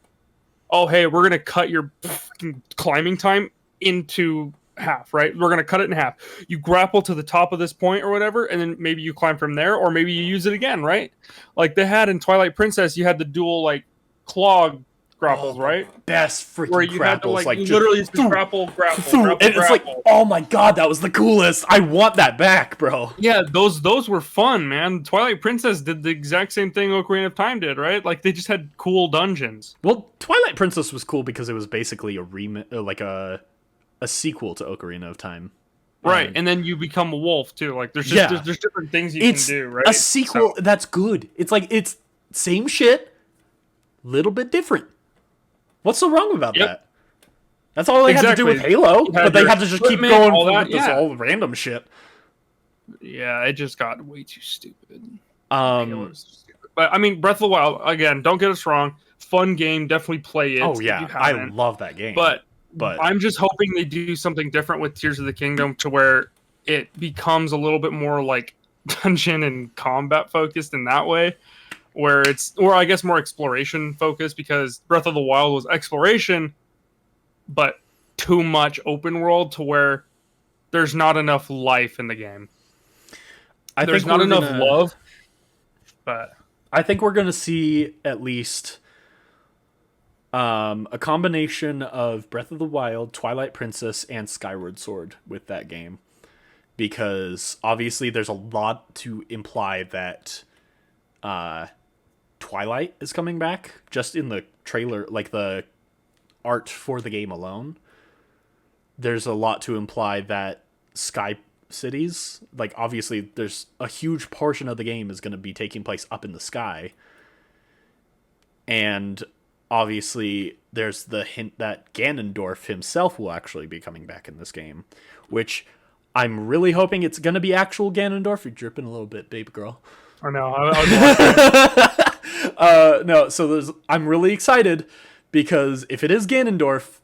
oh, hey, we're going to cut your fucking climbing time into half, right? We're going to cut it in half. You grapple to the top of this point or whatever, and then maybe you climb from there, or maybe you use it again, right? Like they had in Twilight Princess, you had the dual, like, claw grapples, right? Best freaking Where you had to, grapples. like you literally just grapple, and it's like, oh my god, that was the coolest. I want that back, bro. Yeah, those were fun, man. Twilight Princess did the exact same thing Ocarina of Time did, right? Like they just had cool dungeons. Well, Twilight Princess was cool because it was basically a sequel to Ocarina of Time. Right, and then you become a wolf too. Like there's just there's different things you can do, right? A sequel that's good. It's like it's same shit, little bit different. What's so wrong about that? That's all they had to do with Halo, but they had to just keep going with this all random shit. Yeah, it just got way too stupid. But I mean, Breath of the Wild, again, don't get us wrong, fun game, definitely play it. Oh yeah, I love that game. But I'm just hoping they do something different with Tears of the Kingdom to where it becomes a little bit more like dungeon and combat focused in that way. Or I guess more exploration focused, because Breath of the Wild was exploration, but too much open world to where there's not enough life in the game. There's not enough love. But I think we're gonna see at least a combination of Breath of the Wild, Twilight Princess, and Skyward Sword with that game, because obviously there's a lot to imply that Twilight is coming back just in the trailer, like the art for the game alone. There's a lot to imply that Sky Cities, like obviously there's a huge portion of the game is going to be taking place up in the sky, and obviously there's the hint that Ganondorf himself will actually be coming back in this game, which I'm really hoping it's going to be actual Ganondorf. You're dripping a little bit, baby girl. I know. I was No, so I'm really excited because if it is Ganondorf,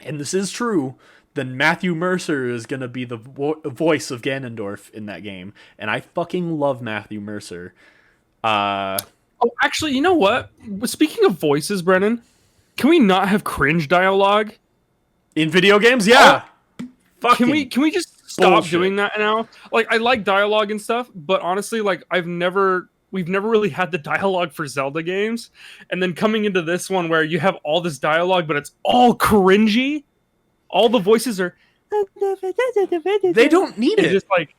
and this is true, then Matthew Mercer is going to be the voice of Ganondorf in that game. And I fucking love Matthew Mercer. Oh, actually, you know what? Speaking of voices, Brennan, can we not have cringe dialogue? In video games? Yeah. Can we just stop bullshit. doing that now? Like, I like dialogue and stuff, but honestly, like, we've never really had the dialogue for Zelda games. And then coming into this one where you have all this dialogue, but it's all cringy. All the voices are... They don't need It's it. just like...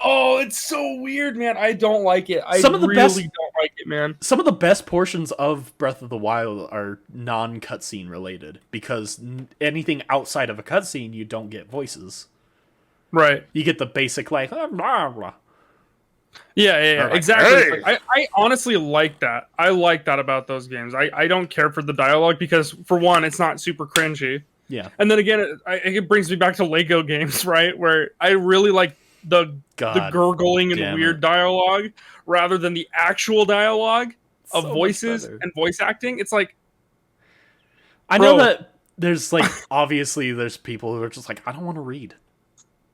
Oh, it's so weird, man. I don't like it. I Some of the really best- don't like it, man. Some of the best portions of Breath of the Wild are non-cutscene related, because anything outside of a cutscene, you don't get voices. Right. You get the basic, like, blah, blah. Yeah, like, exactly. hey! It's like, I honestly like that. I like that about those games. I don't care for the dialogue because, for one, it's not super cringy. Yeah. And then again, it brings me back to Lego games, right? Where I really like the gurgling and damn weird it. dialogue rather than the actual dialogue of So much voices better. and voice acting. It's like, I know Bro. that there's like obviously there's people who are just like, I don't want to read.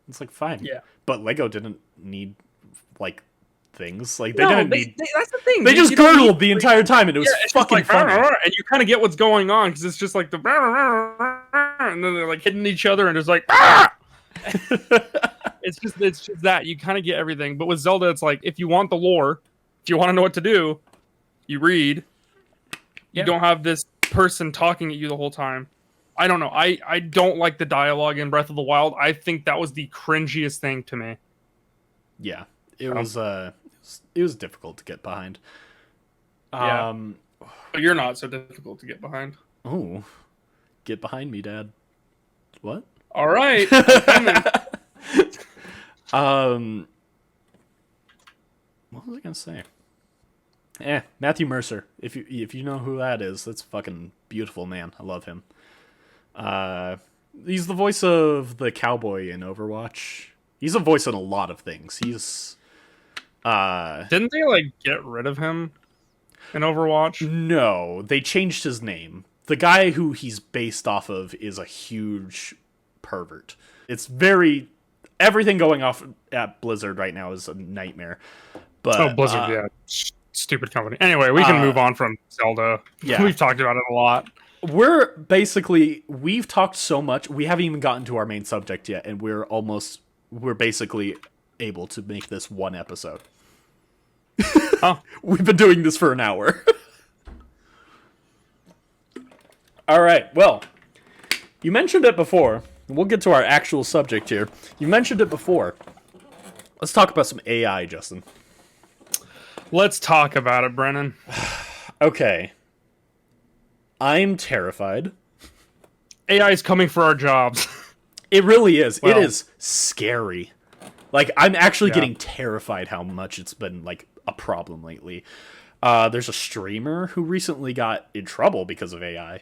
It's like fine. Yeah. But Lego didn't need like things. Like they no, didn't they, need that's the thing. they just you don't gurgled need- the entire time and it was it's just fucking like, funny. and you kind of get what's going on because it's just like the and then they're like hitting each other and it's like it's just that you kind of get everything. But with Zelda, it's like if you want the lore, if you want to know what to do, you read. You Yeah. don't have this person talking at you the whole time. I don't know. I don't like the dialogue in Breath of the Wild. I think that was the cringiest thing to me. Yeah. It was difficult to get behind. Yeah. But you're not so difficult to get behind. Oh. Get behind me, Dad. What? All right. What was I gonna say? Matthew Mercer. If you know who that is, that's fucking beautiful, man. I love him. He's the voice of the cowboy in Overwatch. He's a voice in a lot of things. He's Didn't they like get rid of him in Overwatch? no, they changed his name. The guy who he's based off of is a huge pervert. It's very everything going off at Blizzard right now is a nightmare. But Oh, Blizzard, yeah. Stupid company. Anyway, we can move on from Zelda. yeah. We've talked about it a lot. We've talked so much, we haven't even gotten to our main subject yet, and we're basically able to make this one episode. Oh. We've been doing this for an hour. All right, well, you mentioned it before. We'll get to our actual subject here. You mentioned it before. Let's talk about some AI, Justin. Let's talk about it, Brennan. Okay. I'm terrified. AI is coming for our jobs. It really is. Well- It is scary. Like, I'm actually Yeah. getting terrified how much it's been, like, a problem lately. There's a streamer who recently got in trouble because of AI.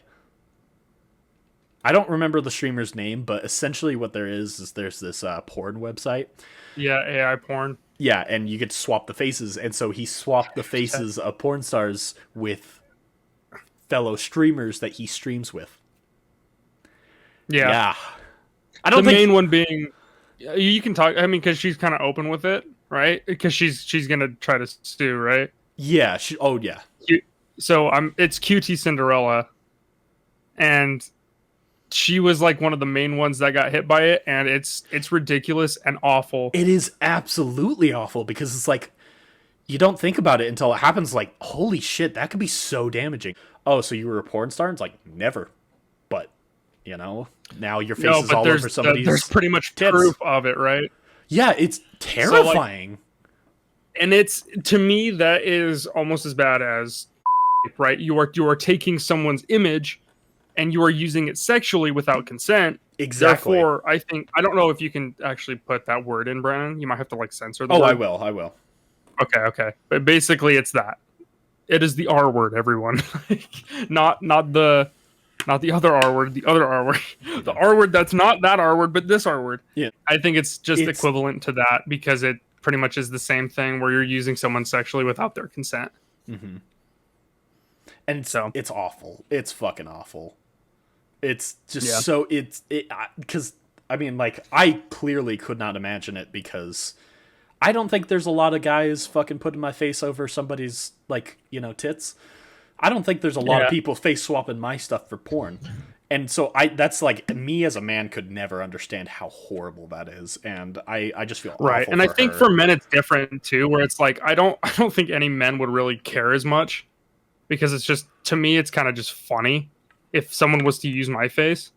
I don't remember the streamer's name, but essentially what there is there's this porn website. Yeah, AI porn. Yeah, and you get to swap the faces, and so he swapped the faces of porn stars with fellow streamers that he streams with. Yeah. Yeah. I The don't think... main one being, you can talk. I mean, because she's kind of open with it, right? Because she's gonna try to sue, right? Yeah. Oh, yeah. So it's QT Cinderella, and she was like one of the main ones that got hit by it, and it's ridiculous and awful. It is absolutely awful because it's like you don't think about it until it happens. Like, holy shit, that could be so damaging. Oh, so you were a porn star? It's like, never. But, you know, now your face is all over somebody's there's pretty much tits. proof of it, right? Yeah, it's terrifying. And it's, to me, that is almost as bad as, right? You are taking someone's image and you are using it sexually without consent. Exactly. Therefore, I don't know if you can actually put that word in, Brandon. You might have to like censor the Oh, word. I will. Okay. But basically it's that. It is the R word, everyone. not the other R word, the other R word. The R word that's not that R word, but this R word. Yeah. I think it's just equivalent to that because it pretty much is the same thing where you're using someone sexually without their consent. Mm-hmm. And so it's awful. It's fucking awful. It's just because I mean, like, I clearly could not imagine it because I don't think there's a lot of guys fucking putting my face over somebody's, like, you know, tits. I don't think there's a lot of people face swapping my stuff for porn. And so that's like, me as a man could never understand how horrible that is. And I just feel right. awful And I for think her. for men it's different too, where it's like I don't think any men would really care as much because it's just, to me, it's kind of just funny if someone was to use my face.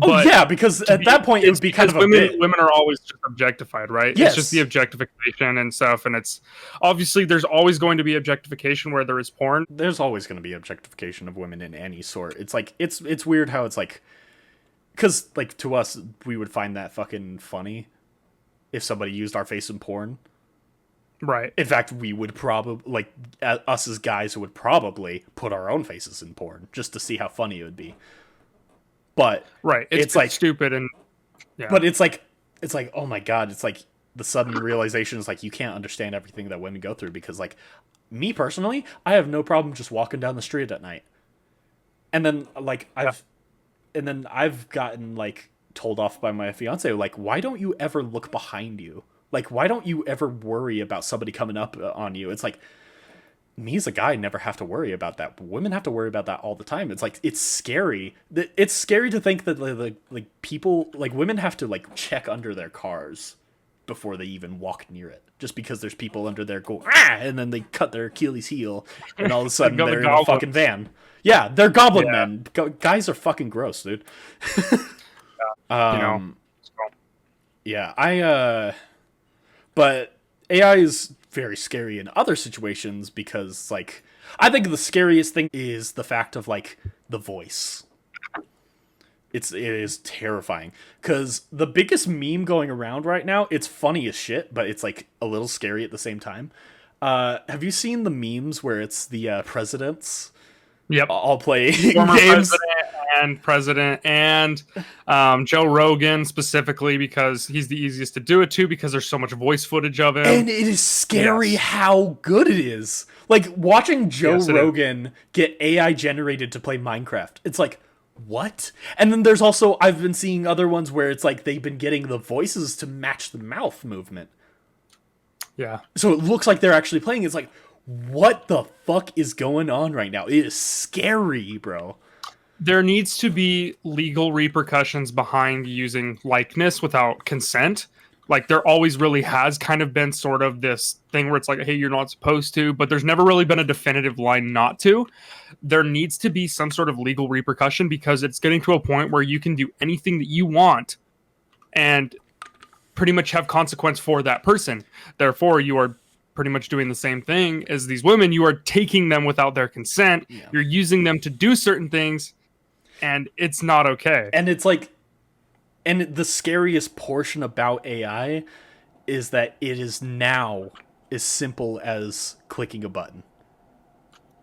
Oh, yeah, because at that point it would be kind of a bit. Women are always just objectified, right? Yes. It's just the objectification and stuff, and it's obviously there's always going to be objectification where there is porn. There's always going to be objectification of women in any sort. It's like it's weird how it's like, because like to us we would find that fucking funny if somebody used our face in porn. Right. In fact, we would probably, like, us as guys would probably put our own faces in porn just to see how funny it would be. But right, it's like stupid and yeah. But it's like oh my god, it's like the sudden realization is like you can't understand everything that women go through because, like, me personally, I have no problem just walking down the street at night. And then like I've gotten like told off by my fiance, like, why don't you ever look behind you? Like, why don't you ever worry about somebody coming up on you? It's like, me as a guy never have to worry about that, but women have to worry about that all the time. It's like, it's scary. It's scary to think that like people, like women have to like check under their cars before they even walk near it, just because there's people under there go and then they cut their Achilles heel, and all of a sudden they're in a fucking van. Yeah, they're goblin men. Guys are fucking gross, dude. But AI is very scary in other situations because, like, I think the scariest thing is the fact of, like, the voice. It is terrifying because the biggest meme going around right now, it's funny as shit, but it's like a little scary at the same time. Have you seen the memes where it's the presidents? Yep. All play Former games. president and Joe Rogan specifically because he's the easiest to do it to because there's so much voice footage of him. And it is scary how good it is. Like, watching Joe Rogan get AI generated to play Minecraft. It's like, what? And then there's also, I've been seeing other ones where it's like they've been getting the voices to match the mouth movement. Yeah. So it looks like they're actually playing. It's like, what the fuck is going on right now? It is scary, bro. There needs to be legal repercussions behind using likeness without consent. Like, there always really has kind of been sort of this thing where it's like, hey, you're not supposed to, but there's never really been a definitive line not to. There needs to be some sort of legal repercussion because it's getting to a point where you can do anything that you want and pretty much have consequence for that person. Therefore, you are pretty much doing the same thing as these women. You are taking them without their consent. Yeah. You're using them to do certain things, and it's not okay. And it's like, and the scariest portion about AI is that it is now as simple as clicking a button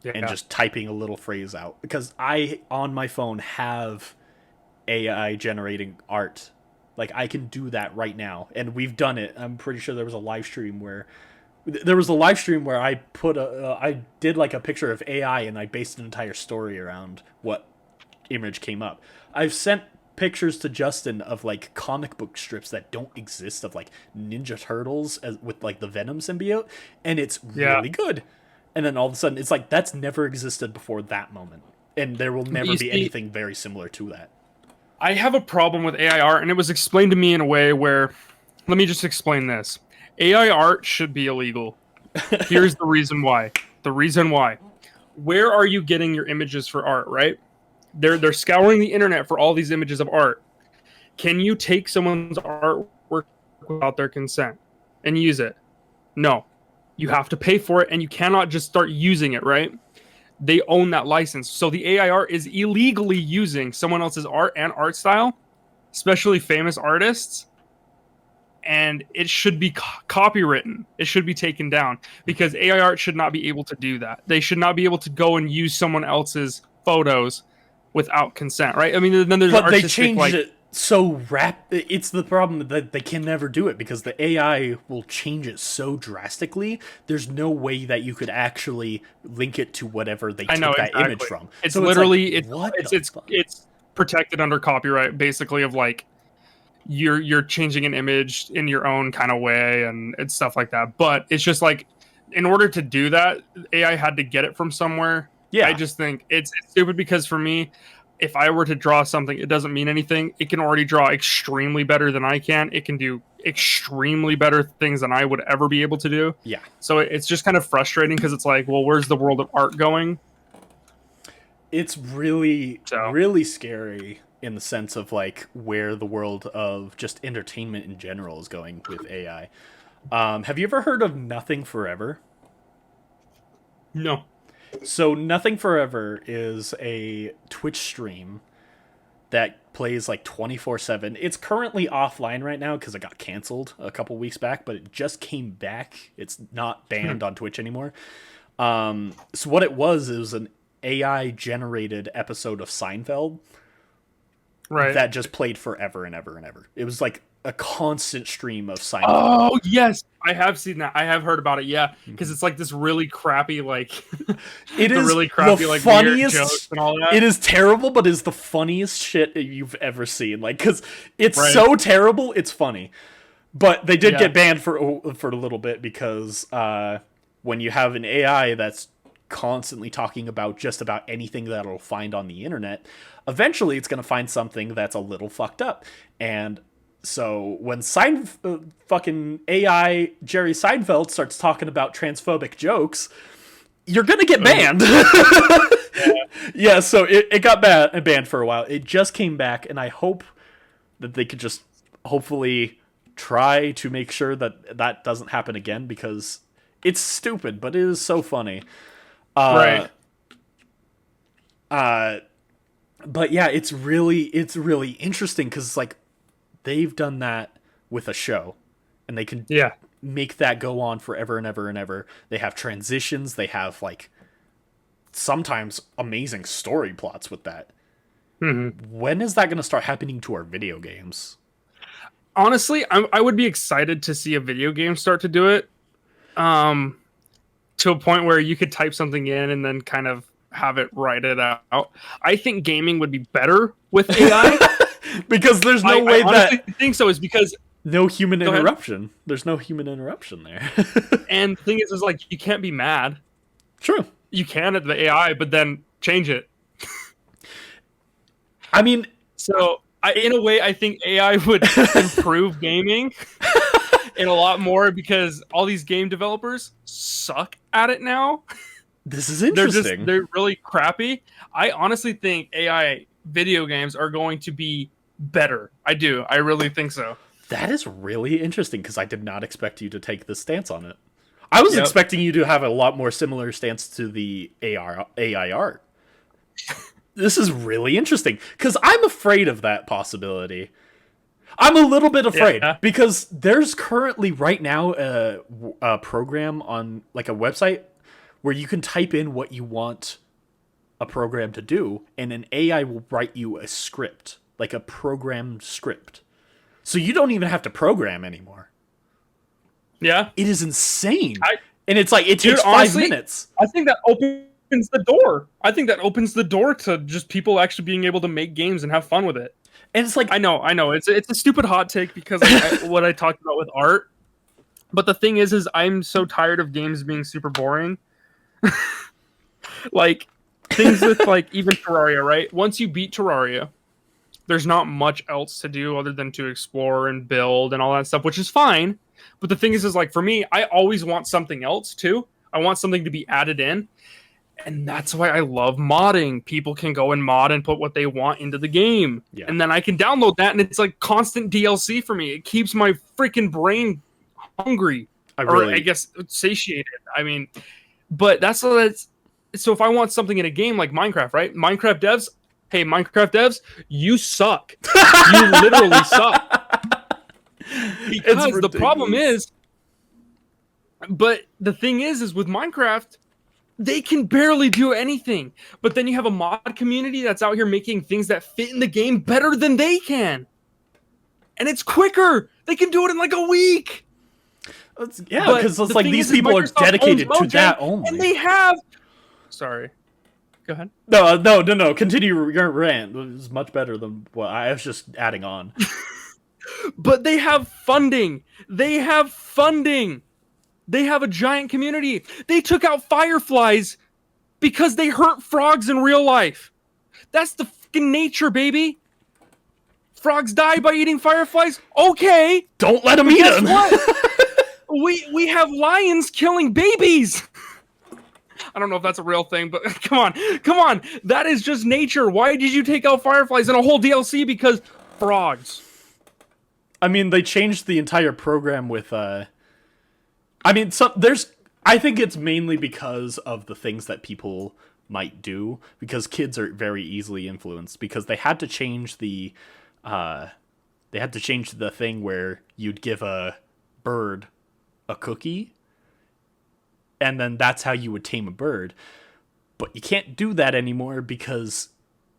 and just typing a little phrase out. Because I, on my phone, have AI generating art. Like, I can do that right now. And we've done it. I'm pretty sure there was a live stream where I put I did like a picture of AI and I based an entire story around what image came up. I've sent pictures to Justin of like comic book strips that don't exist of like Ninja Turtles with like the Venom symbiote, and it's really good. And then all of a sudden it's like that's never existed before that moment, and there will never be anything very similar to that. I have a problem with AI art, and it was explained to me in a way where, let me just explain this. AI art should be illegal. Here's the reason why. The reason why. Where are you getting your images for art, right? They're scouring the internet for all these images of art. Can you take someone's artwork without their consent and use it? No. You have to pay for it, and you cannot just start using it, right? They own that license. So the AI art is illegally using someone else's art and art style, especially famous artists, and it should be copywritten. It should be taken down because AI art should not be able to do that. They should not be able to go and use someone else's photos without consent, right? I mean, then there's But they artistic, changed it so it's the problem that they can never do it because the AI will change it so drastically. There's no way that you could actually link it to whatever they took that image from. It's So literally like, it's protected under copyright, basically, of like you're changing an image in your own kind of way and stuff like that. But it's just like, in order to do that, AI had to get it from somewhere. Yeah. I just think it's stupid because for me, if I were to draw something, it doesn't mean anything. It can already draw extremely better than I can. It can do extremely better things than I would ever be able to do. Yeah. So it's just kind of frustrating because it's like, well, where's the world of art going? It's really scary in the sense of like where the world of just entertainment in general is going with AI. Have you ever heard of Nothing Forever? No. So Nothing Forever is a Twitch stream that plays like 24/7. It's currently offline right now because it got canceled a couple weeks back, but it just came back. It's not banned on Twitch anymore. So what it was an AI generated episode of Seinfeld that just played forever and ever and ever. It was like a constant stream of Seinfeld. Oh yes, I have seen that. I have heard about it. Yeah, because it's like this really crappy, like it is really crappy, the like funniest weird jokes and all that. It is terrible, but is the funniest shit you've ever seen. Like, because it's so terrible, it's funny. But they did get banned for a little bit because when you have an AI that's constantly talking about just about anything that it'll find on the internet, eventually it's going to find something that's a little fucked up. And so when fucking AI Jerry Seinfeld starts talking about transphobic jokes, you're gonna get banned. Yeah, so it got banned for a while. It just came back, and I hope that they could just hopefully try to make sure that that doesn't happen again because it's stupid, but it is so funny. But yeah, it's really interesting because it's like they've done that with a show, and they can make that go on forever and ever and ever. They have transitions. They have like sometimes amazing story plots with that. Mm-hmm. When is that going to start happening to our video games? Honestly, I would be excited to see a video game start to do it, to a point where you could type something in and then kind of have it write it out. I think gaming would be better with AI. Because there's no way I honestly think so, is because no human interruption. There's no human interruption there. And the thing is like, you can't be mad. True. You can at the AI, but then change it. I mean, so in a way, I think AI would improve gaming in a lot more because all these game developers suck at it now. This is interesting. They're really crappy. I honestly think AI video games are going to be better. I do. I really think so. That is really interesting because I did not expect you to take this stance on it. I was expecting you to have a lot more similar stance to the AI art. This is really interesting because I'm afraid of that possibility. I'm a little bit afraid because there's currently right now a program on like a website where you can type in what you want a program to do, and an AI will write you a script, like a programmed script. So you don't even have to program anymore. Yeah. It is insane. And it's like, it takes honestly, 5 minutes. I think that opens the door. I think that opens the door to just people actually being able to make games and have fun with it. And it's like, I know. It's a stupid hot take because what I talked about with art. But the thing is I'm so tired of games being super boring. Like things with like even Terraria, right? Once you beat Terraria, there's not much else to do other than to explore and build and all that stuff, which is fine. But the thing is like for me, I always want something else too. I want something to be added in. And that's why I love modding. People can go and mod and put what they want into the game. Yeah. And then I can download that, and it's like constant DLC for me. It keeps my freaking brain hungry. Or I guess satiated. I mean, but that's so if I want something in a game like Minecraft, right? Minecraft devs, you suck. You literally suck. Because the problem is, but the thing is with Minecraft, they can barely do anything. But then you have a mod community that's out here making things that fit in the game better than they can. And it's quicker. They can do it in like a week. Yeah, because it's like these people are dedicated to that only. And they have... Sorry. Go ahead. No. Continue your rant. It was much better than what I was just adding on. But they have funding. They have a giant community. They took out fireflies because they hurt frogs in real life. That's the fucking nature, baby. Frogs die by eating fireflies? Okay. Don't let them eat them. We have lions killing babies. I don't know if that's a real thing, but come on. That is just nature. Why did you take out fireflies in a whole DLC? Because frogs. I mean, they changed the entire program with, I think it's mainly because of the things that people might do, because kids are very easily influenced, because they had to change the thing where you'd give a bird a cookie, and then that's how you would tame a bird. But you can't do that anymore because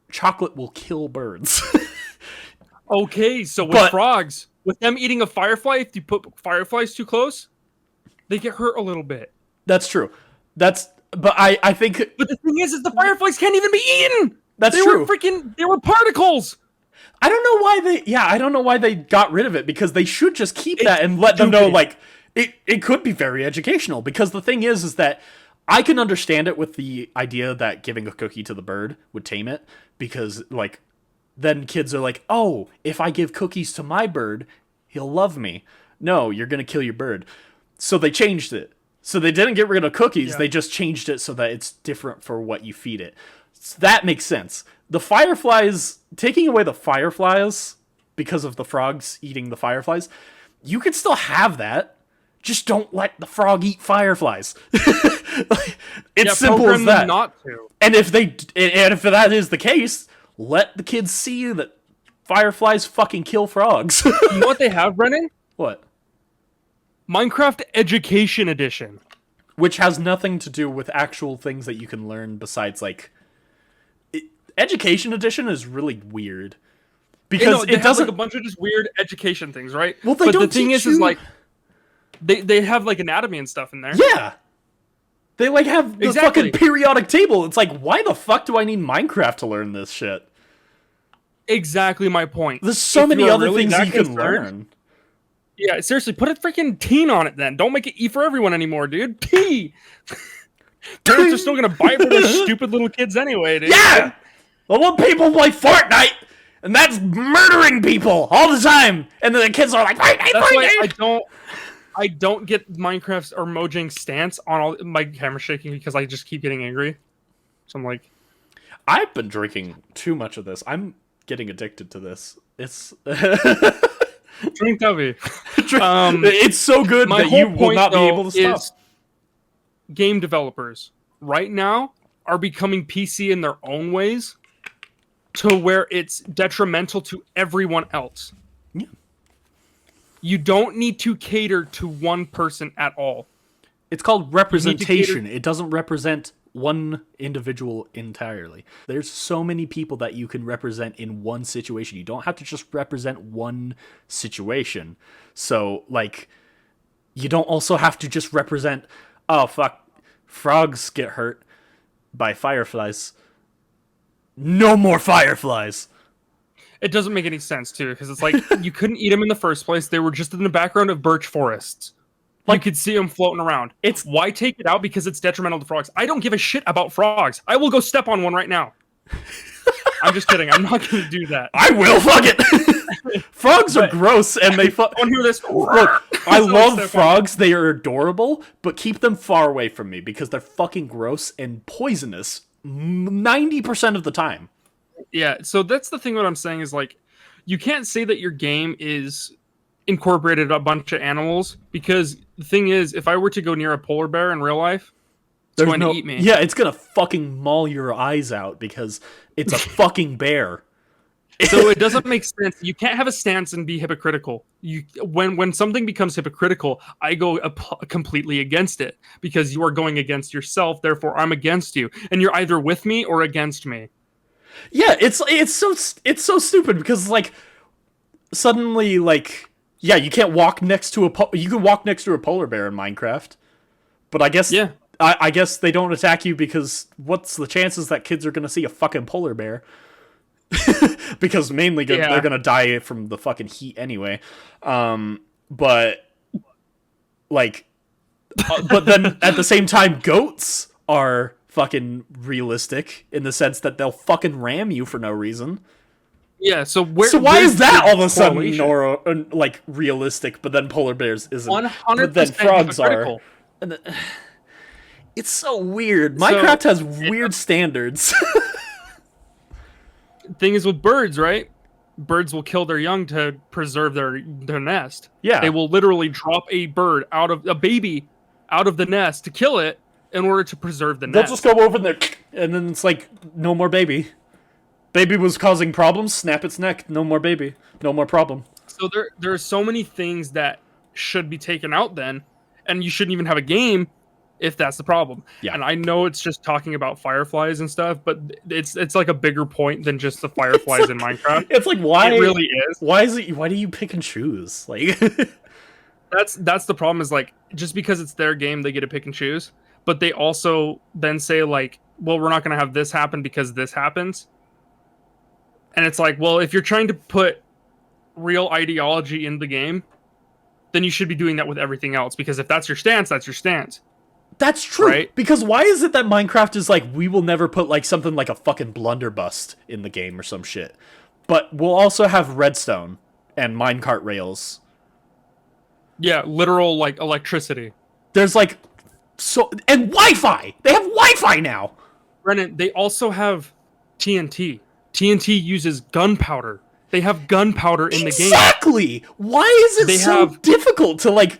chocolate will kill birds. Okay, so with frogs, with them eating a firefly, if you put fireflies too close, they get hurt a little bit. That's true. But I think... But the thing is the fireflies can't even be eaten! That's true. They were particles! I don't know why they got rid of it, because they should just keep that and let them know, like, it could be very educational, because the thing is that I can understand it with the idea that giving a cookie to the bird would tame it, because, like, then kids are like, oh, if I give cookies to my bird, he'll love me. No, you're gonna kill your bird. So they changed it. So they didn't get rid of cookies, they just changed it so that it's different for what you feed it. So that makes sense. The fireflies, taking away the fireflies because of the frogs eating the fireflies, you could still have that. Just don't let the frog eat fireflies. It's simple as that. Not to. And if that is the case, let the kids see that fireflies fucking kill frogs. You know what they have, Brennan? What? Minecraft Education Edition. Which has nothing to do with actual things that you can learn besides, like... Education Edition is really weird. Because it doesn't... like a bunch of just weird education things, right? Well, but the thing is like... They have, like, anatomy and stuff in there. Yeah! They, like, have the fucking periodic table. It's like, why the fuck do I need Minecraft to learn this shit? Exactly my point. There's so many other things you can learn. Yeah, seriously, put a freaking teen on it then. Don't make it E for everyone anymore, dude. T! Parents are still gonna buy it for their stupid little kids anyway, dude. Yeah! I want people play Fortnite! And that's murdering people all the time! And then the kids are like, Fortnite, That's Fortnite! why I don't get Minecraft's or Mojang's stance on all my camera shaking, because I just keep getting angry. So I'm like... I've been drinking too much of this. I'm getting addicted to this. It's... Drink Dovey. It's so good that you will not be able to stop. Game developers right now are becoming PC in their own ways to where it's detrimental to everyone else. Yeah. You don't need to cater to one person at all. It's called representation. It doesn't represent one individual entirely. There's so many people that you can represent in one situation. You don't have to just represent one situation. So, like, you don't also have to just represent, oh, fuck, frogs get hurt by fireflies. No more fireflies. It doesn't make any sense, too, because it's like, you couldn't eat them in the first place. They were just in the background of birch forests. You could see them floating around. Why take it out? Because it's detrimental to frogs. I don't give a shit about frogs. I will go step on one right now. I'm just kidding. I'm not gonna do that. I will. Fuck it. Frogs are gross, and they Don't hear this. Look, I So love step on- frogs. They are adorable, but keep them far away from me because they're fucking gross and poisonous 90% of the time. Yeah, so that's the thing. What I'm saying is like, you can't say that your game is incorporated a bunch of animals because the thing is, if I were to go near a polar bear in real life, it's going to eat me. Yeah, it's gonna fucking maul your eyes out because it's a fucking bear. So it doesn't make sense. You can't have a stance and be hypocritical. When something becomes hypocritical, I go completely against it because you are going against yourself. Therefore, I'm against you, and you're either with me or against me. Yeah, it's so stupid because like suddenly like yeah, you can't walk next to you can walk next to a polar bear in Minecraft, but I guess Yeah. I guess they don't attack you because what's the chances that kids are gonna see a fucking polar bear? Because mainly they're gonna die from the fucking heat anyway. But like, but then at the same time, goats are fucking realistic in the sense that they'll fucking ram you for no reason. Yeah. So So why where's is that the all of a sudden correlation? like realistic, but then polar bears isn't? 100% But then frogs are. hypocritical. And it's so weird. Minecraft has weird standards. Thing is with birds, right? Birds will kill their young to preserve their nest. Yeah. They will literally drop a bird a baby out of the nest to kill it in order to preserve the They'll nest. just go over there, and then it's like, no more baby. Baby was causing problems, snap its neck, no more baby, no more problem. So there are so many things that should be taken out then, and you shouldn't even have a game if that's the problem. Yeah. And I know it's just talking about fireflies and stuff, but it's like a bigger point than just the fireflies in Minecraft. It's like, why? It really is. Why is it? Why do you pick and choose? Like, That's the problem is like, just because it's their game, they get to pick and choose. But they also then say like, well, we're not going to have this happen because this happens. And it's like, well, if you're trying to put real ideology in the game, then you should be doing that with everything else. Because if that's your stance, that's your stance. that's true. Right? Because why is it that Minecraft is like, we will never put like something like a fucking blunderbuss in the game or some shit, but we'll also have redstone and minecart rails. Yeah, literal like electricity. There's like and Wi-Fi. They have Wi-Fi now. Brennan, they also have TNT. TNT uses gunpowder. They have gunpowder in the game. Exactly. Why is it They so have- difficult to like?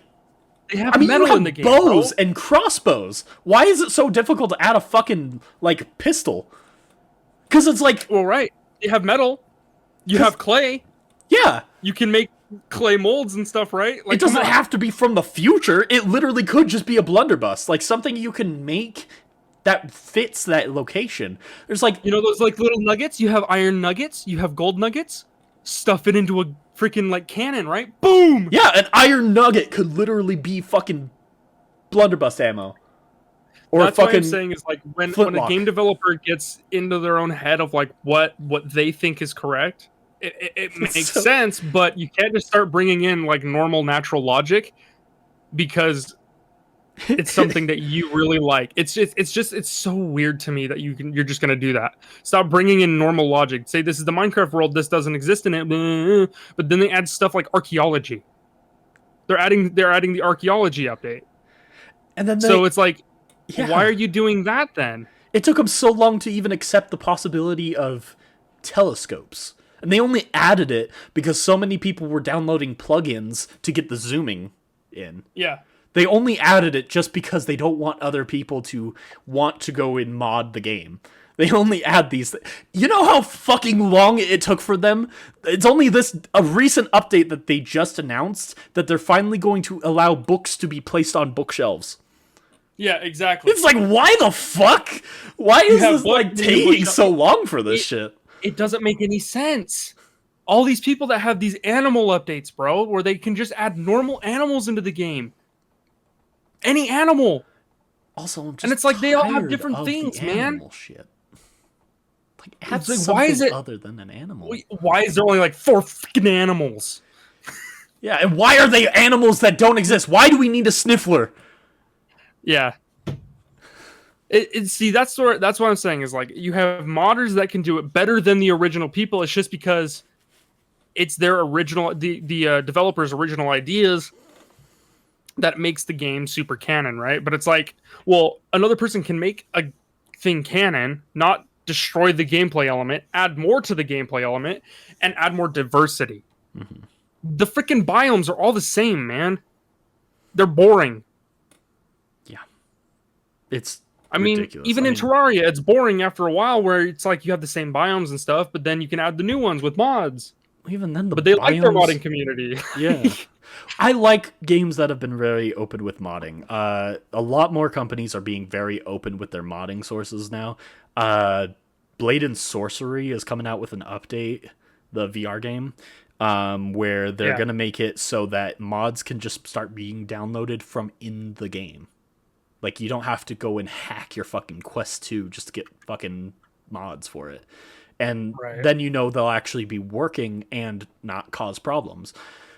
They have I mean, metal you have in the game. bows bro. and crossbows. Why is it so difficult to add a fucking like pistol? Because it's like, Well, right. They have metal. You 'Cause- have clay. yeah, You can make clay molds and stuff, right? Like, it doesn't come on. have to be from the future. It literally could just be a blunderbuss, like something you can make that fits that location. There's like, You know those like little nuggets? You have iron nuggets. You have gold nuggets. Stuff it into a freaking like cannon, right? Boom. yeah, an iron nugget could literally be fucking blunderbuss ammo. Or That's what fucking I'm saying is like when a flintlock. game developer gets into their own head of like what they think is correct, it makes So- sense. But you can't just start bringing in like normal natural logic because it's something that you really like. It's so weird to me that you're just gonna do that. Stop bringing in normal logic. Say this is the Minecraft world. This doesn't exist in it. But then they add stuff like archaeology. They're adding the archaeology update. and then So it's like, yeah. why are you doing that then? It took them so long to even accept the possibility of telescopes. And they only added it because so many people were downloading plugins to get the zooming in. Yeah. They only added it just because they don't want other people to want to go and mod the game. They only add these. You know how fucking long it took for them? It's only a recent update that they just announced that they're finally going to allow books to be placed on bookshelves. Yeah, exactly. It's like, why the fuck? Why is have this what like in the taking bookshelf? so long for this shit? It doesn't make any sense. All these people that have these animal updates, bro, where they can just add normal animals into the game. Any animal. Also, I'm just And it's like they all have tired different of the things, man. animal shit. Like, add It's like, something why is it- other than an animal? Why is there only like 4 freaking animals? Yeah, and why are they animals that don't exist? Why do we need a sniffler? Yeah. See, that's what I'm saying is like you have modders that can do it better than the original people. It's just because it's their original, the developers' original ideas that makes the game super canon, right? But it's like, well, another person can make a thing canon, not destroy the gameplay element, add more to the gameplay element, and add more diversity. Mm-hmm. The freaking biomes are all the same, man. They're boring. Yeah. It's I mean, ridiculous. even in Terraria, it's boring after a while where it's like you have the same biomes and stuff, but then you can add the new ones with mods. Even then, But they like their modding community. Yeah. I like games that have been very open with modding. A lot more companies are being very open with their modding sources now. Blade and Sorcery is coming out with an update, the VR game, where they're going to make it so that mods can just start being downloaded from in the game. Like, you don't have to go and hack your fucking Quest 2 just to get fucking mods for it. And then they'll actually be working and not cause problems.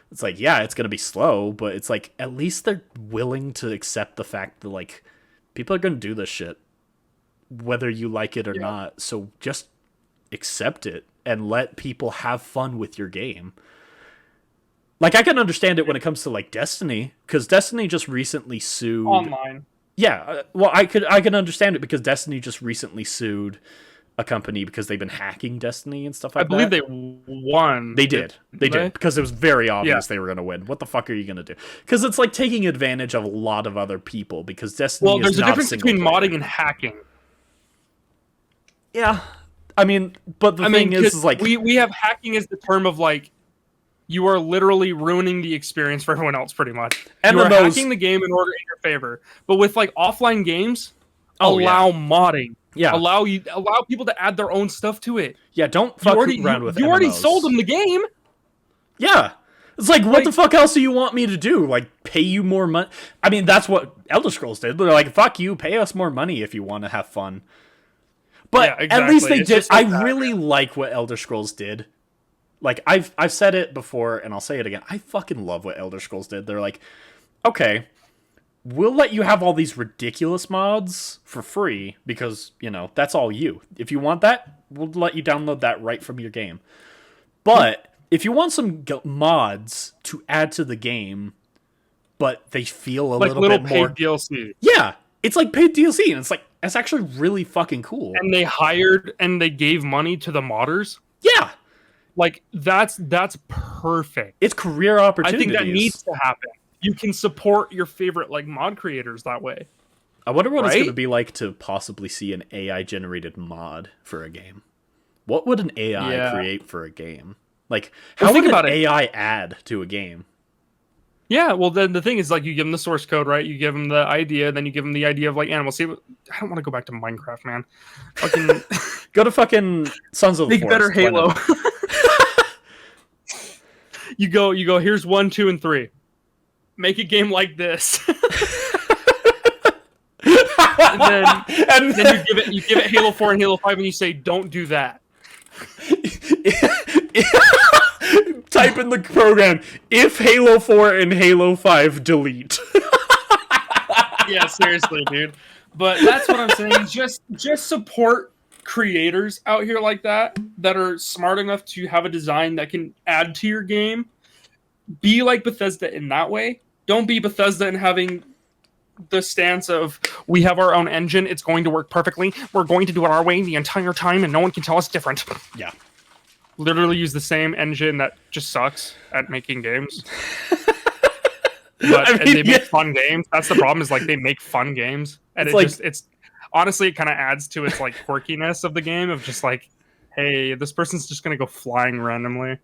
It's like, yeah, it's going to be slow, but it's like, at least they're willing to accept the fact that, like, people are going to do this shit, whether you like it or not. So just accept it and let people have fun with your game. Like, I can understand it when it comes to, like, Destiny, because Destiny just recently sued... Online. Yeah, well, I can understand it because Destiny just recently sued a company because they've been hacking Destiny and stuff like that. I believe they won. They did because it was very obvious they were going to win. What the fuck are you going to do? Because it's like taking advantage of a lot of other people because Destiny is not there's a difference between player. modding and hacking. Yeah. I mean, but the thing is like... We have hacking as the term of like, you are literally ruining the experience for everyone else pretty much. And you are those... hacking the game in order in your favor. But with like offline games, allow modding. Yeah. Allow people to add their own stuff to it. Yeah, don't fuck around with it. You already sold them the game. Yeah. It's like, what the fuck else do you want me to do? Like, pay you more money? I mean, that's what Elder Scrolls did. They're like, fuck you, pay us more money if you want to have fun. But at least they did. I really like what Elder Scrolls did. Like, I've said it before, and I'll say it again. I fucking love what Elder Scrolls did. They're like, okay, we'll let you have all these ridiculous mods for free because, that's all you. If you want that, we'll let you download that right from your game. But if you want some mods to add to the game, but they feel a little bit more... paid DLC. Yeah, it's like paid DLC, and it's like, it's actually really fucking cool. And they hired and they gave money to the modders. Yeah. Like, that's perfect. It's career opportunities. I think that needs to happen. You can support your favorite like mod creators that way. I wonder what it's going to be like to possibly see an AI generated mod for a game. What would an AI create for a game? Like, how would an AI add to a game? Yeah, well, then the thing is, like, you give them the source code, right? You give them the idea, then you give them the idea of like animals. See, I don't want to go back to Minecraft, man. Fucking go to fucking Sons of the Forest. Make better Halo. You go. Here's 1, 2, and 3. Make a game like this. and then you give it Halo 4 and Halo 5, and you say, "Don't do that." Type in the program if Halo 4 and Halo 5 delete. Yeah, seriously, dude. But that's what I'm saying. Just support creators out here like that are smart enough to have a design that can add to your game. Be like Bethesda in that way. Don't be Bethesda in having the stance of, we have our own engine, it's going to work perfectly, we're going to do it our way the entire time, and no one can tell us different. Yeah. Literally use the same engine that just sucks at making games. But they make fun games. That's the problem, is like they make fun games. And it's honestly, it kind of adds to its like quirkiness of the game of just like, hey, this person's just going to go flying randomly.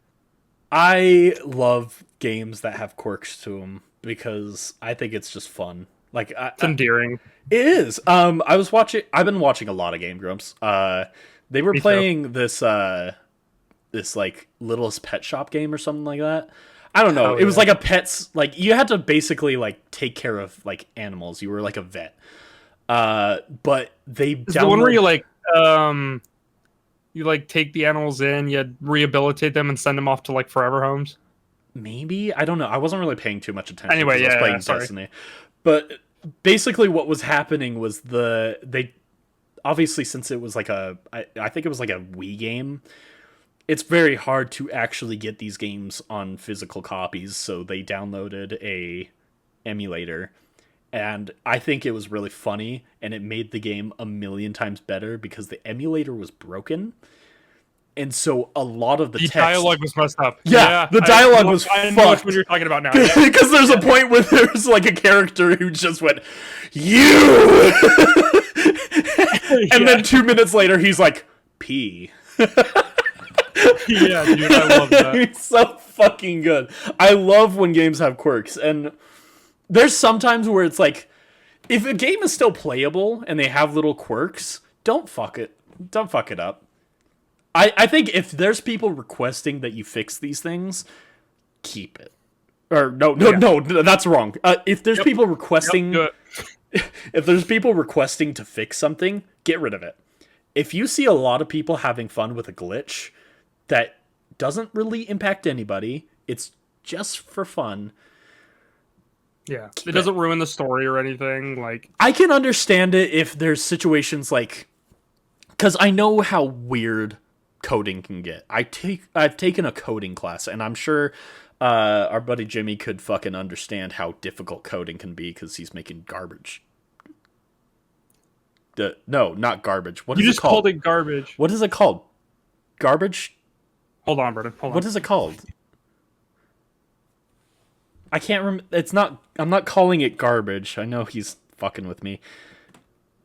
I love games that have quirks to them because I think it's just fun. Like, it's endearing. It is. I've been watching a lot of Game Grumps. They were playing this like Littlest Pet Shop game or something like that. I don't know. It was like a pet's, like, you had to basically like take care of like animals. You were like a vet. But they the one where you take the animals in, you rehabilitate them and send them off to like forever homes. Maybe, I don't know. I wasn't really paying too much attention. Anyway, I was playing Destiny. But basically, what was happening was they obviously since it was like I think it was like a Wii game, it's very hard to actually get these games on physical copies, so they downloaded a emulator. And I think it was really funny, and it made the game a million times better because the emulator was broken. And so a lot of the text, dialogue was messed up. Yeah, the dialogue was I know fucked. what you're talking about now. Yeah. Because there's a point where there's like a character who just went, "You," and then 2 minutes later he's like, "P." Yeah, dude, I love that. It's so fucking good. I love when games have quirks, and there's sometimes where it's like, if a game is still playable and they have little quirks, don't fuck it up. I think if there's people requesting that you fix these things, keep it. Or no, that's wrong. If there's people requesting, if there's people requesting to fix something, get rid of it. If you see a lot of people having fun with a glitch that doesn't really impact anybody, it's just for fun. Yeah, it doesn't ruin the story or anything. Like, I can understand it if there's situations like, because I know how weird coding can get. I've taken a coding class, and I'm sure our buddy Jimmy could fucking understand how difficult coding can be because he's making garbage. No, not garbage. What is it called? You just called it garbage. What is it called? Garbage? Hold on, Brendan. Hold on. What is it called? I can't remember. It's not. I'm not calling it garbage. I know he's fucking with me.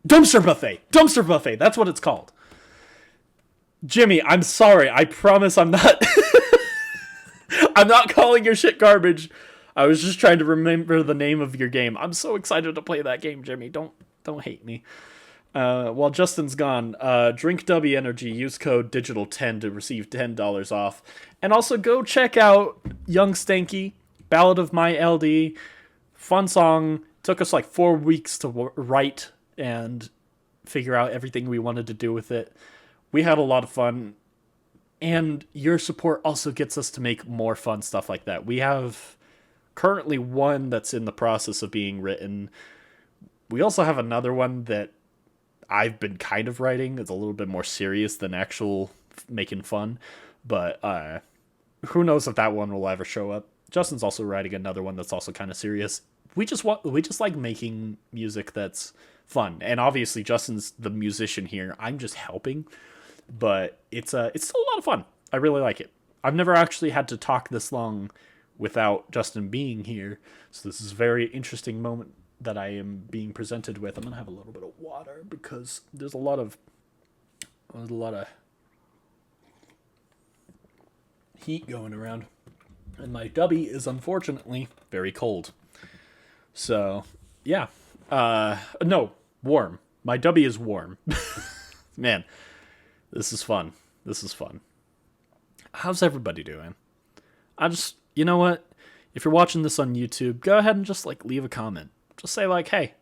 Dumpster buffet. Dumpster buffet. That's what it's called. Jimmy, I'm sorry. I promise I'm not. I'm not calling your shit garbage. I was just trying to remember the name of your game. I'm so excited to play that game, Jimmy. Don't hate me. While Justin's gone, drink W Energy, use code digital10 to receive $10 off. And also go check out Young Stanky, Ballad of My LD. Fun song. Took us like 4 weeks to write and figure out everything we wanted to do with it. We had a lot of fun. And your support also gets us to make more fun stuff like that. We have currently one that's in the process of being written. We also have another one that I've been kind of writing. It's a little bit more serious than actual making fun. But who knows if that one will ever show up. Justin's also writing another one that's also kind of serious. We just like making music that's fun. And obviously Justin's the musician here. I'm just helping. But it's still a lot of fun. I really like it. I've never actually had to talk this long without Justin being here. So this is a very interesting moment that I am being presented with. I'm going to have a little bit of water because there's a lot of heat going around. And my dubby is unfortunately very cold. So, yeah. No, warm. My dubby is warm. Man, this is fun. How's everybody doing? You know what? If you're watching this on YouTube, go ahead and just like leave a comment. Just say like, hey,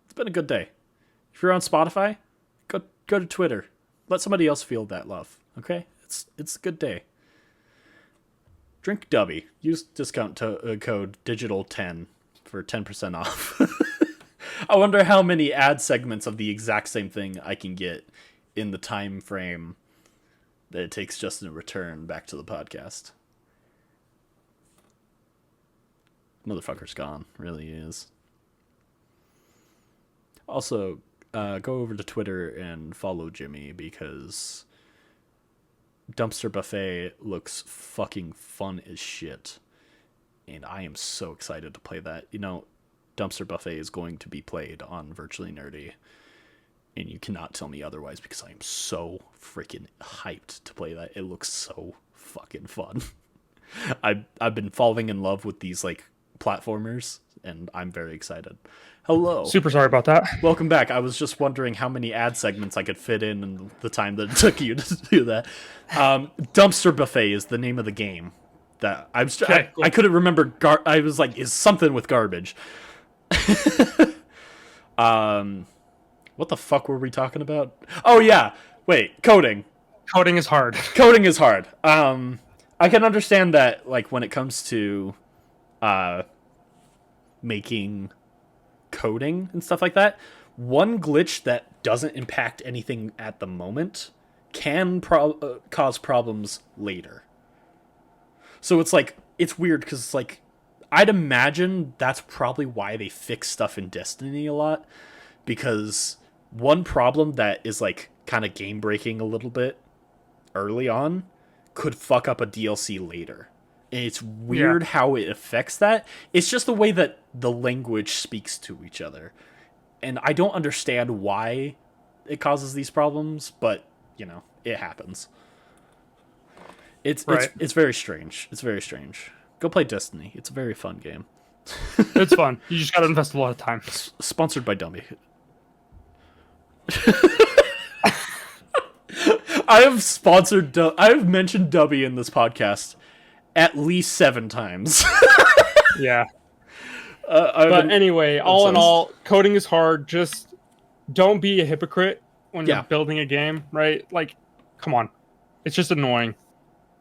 it's been a good day. If you're on Spotify, go to Twitter. Let somebody else feel that love. Okay? It's a good day. Drink Dubby. Use discount code digital10 for 10% off. I wonder how many ad segments of the exact same thing I can get in the time frame that it takes Justin to return back to the podcast. Motherfucker's gone. Really is. Also, go over to Twitter and follow Jimmy because Dumpster Buffet looks fucking fun as shit. And I am so excited to play that. You know, Dumpster Buffet is going to be played on Virtually Nerdy. And you cannot tell me otherwise because I am so freaking hyped to play that. It looks so fucking fun. I've been falling in love with these like platformers, and I'm very excited. Hello. Super sorry about that. Welcome back. I was just wondering how many ad segments I could fit in the time that it took you to do that. Dumpster Buffet is the name of the game. That I couldn't remember. I was like, is something with garbage. What the fuck were we talking about? Oh yeah, wait, coding. Coding is hard. Coding is hard. I can understand that, like when it comes to making coding and stuff like that. One glitch that doesn't impact anything at the moment can cause problems later. So it's like, it's weird because it's like, I'd imagine that's probably why they fix stuff in Destiny a lot, because one problem that is like kind of game breaking a little bit early on could fuck up a DLC later. And it's weird how it affects that. It's just the way that the language speaks to each other. And I don't understand why it causes these problems, but you know, it happens. It's very strange. It's very strange. Go play Destiny. It's a very fun game. It's fun. You just gotta invest a lot of time. Sponsored by Dummy. I have mentioned Dummy in this podcast at least 7 times. Yeah. But anyway, all in all, coding is hard. Just don't be a hypocrite when you're building a game, right? Like, come on. It's just annoying.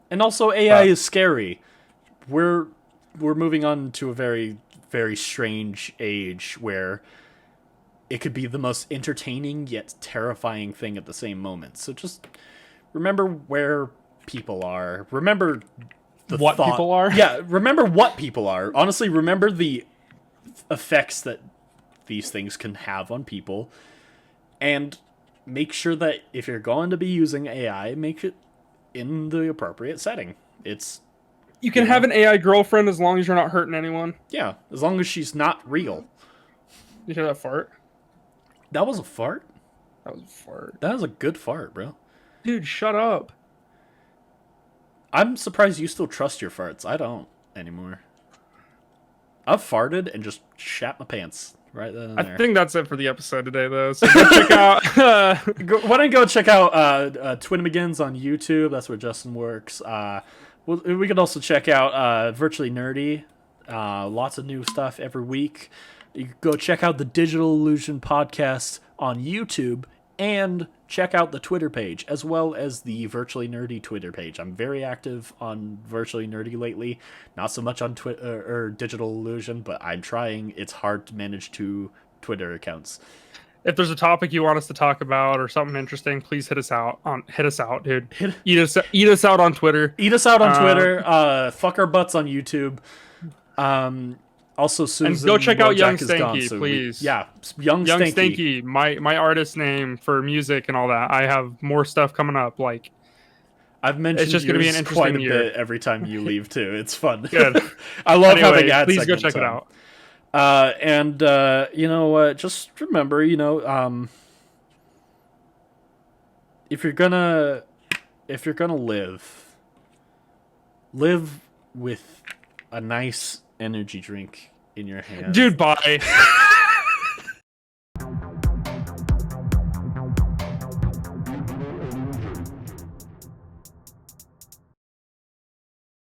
And also, AI is scary. We're moving on to a very, very strange age where it could be the most entertaining yet terrifying thing at the same moment. So just remember where people are. Remember what people are? Yeah, remember what people are. Honestly, remember the effects that these things can have on people. And make sure that if you're going to be using AI, make it in the appropriate setting. You can have an AI girlfriend as long as you're not hurting anyone. Yeah, as long as she's not real. You hear that fart? That was a fart? That was a fart. That was a good fart, bro. Dude, shut up. I'm surprised you still trust your farts. I don't anymore. I've farted and just shat my pants right then and there. I think that's it for the episode today, though. So go check out... Why don't you go check out Twin McGinns on YouTube? That's where Justin works. We could also check out Virtually Nerdy. Lots of new stuff every week. You can go check out the Digital Illusion podcast on YouTube and check out the Twitter page as well as the Virtually Nerdy Twitter page. I'm very active on Virtually Nerdy lately. Not so much on Twitter or Digital Illusion, but I'm trying. It's hard to manage 2 Twitter accounts. If there's a topic you want us to talk about or something interesting, please hit us out, dude. Eat us out on Twitter. Eat us out on Twitter. Fuck our butts on YouTube. Also, Susan, and go check out Young Wojcik is gone, Stanky, so please. Young Stanky. Stanky, my artist name for music and all that. I have more stuff coming up. Like, I've mentioned it's just going to be an interesting quite a year. bit every time you leave too. It's fun. Good. I love anyway, having ads. Please go check it out. And you know what? Just remember, you know, if you're gonna live with a nice energy drink in your hand. Dude, bye.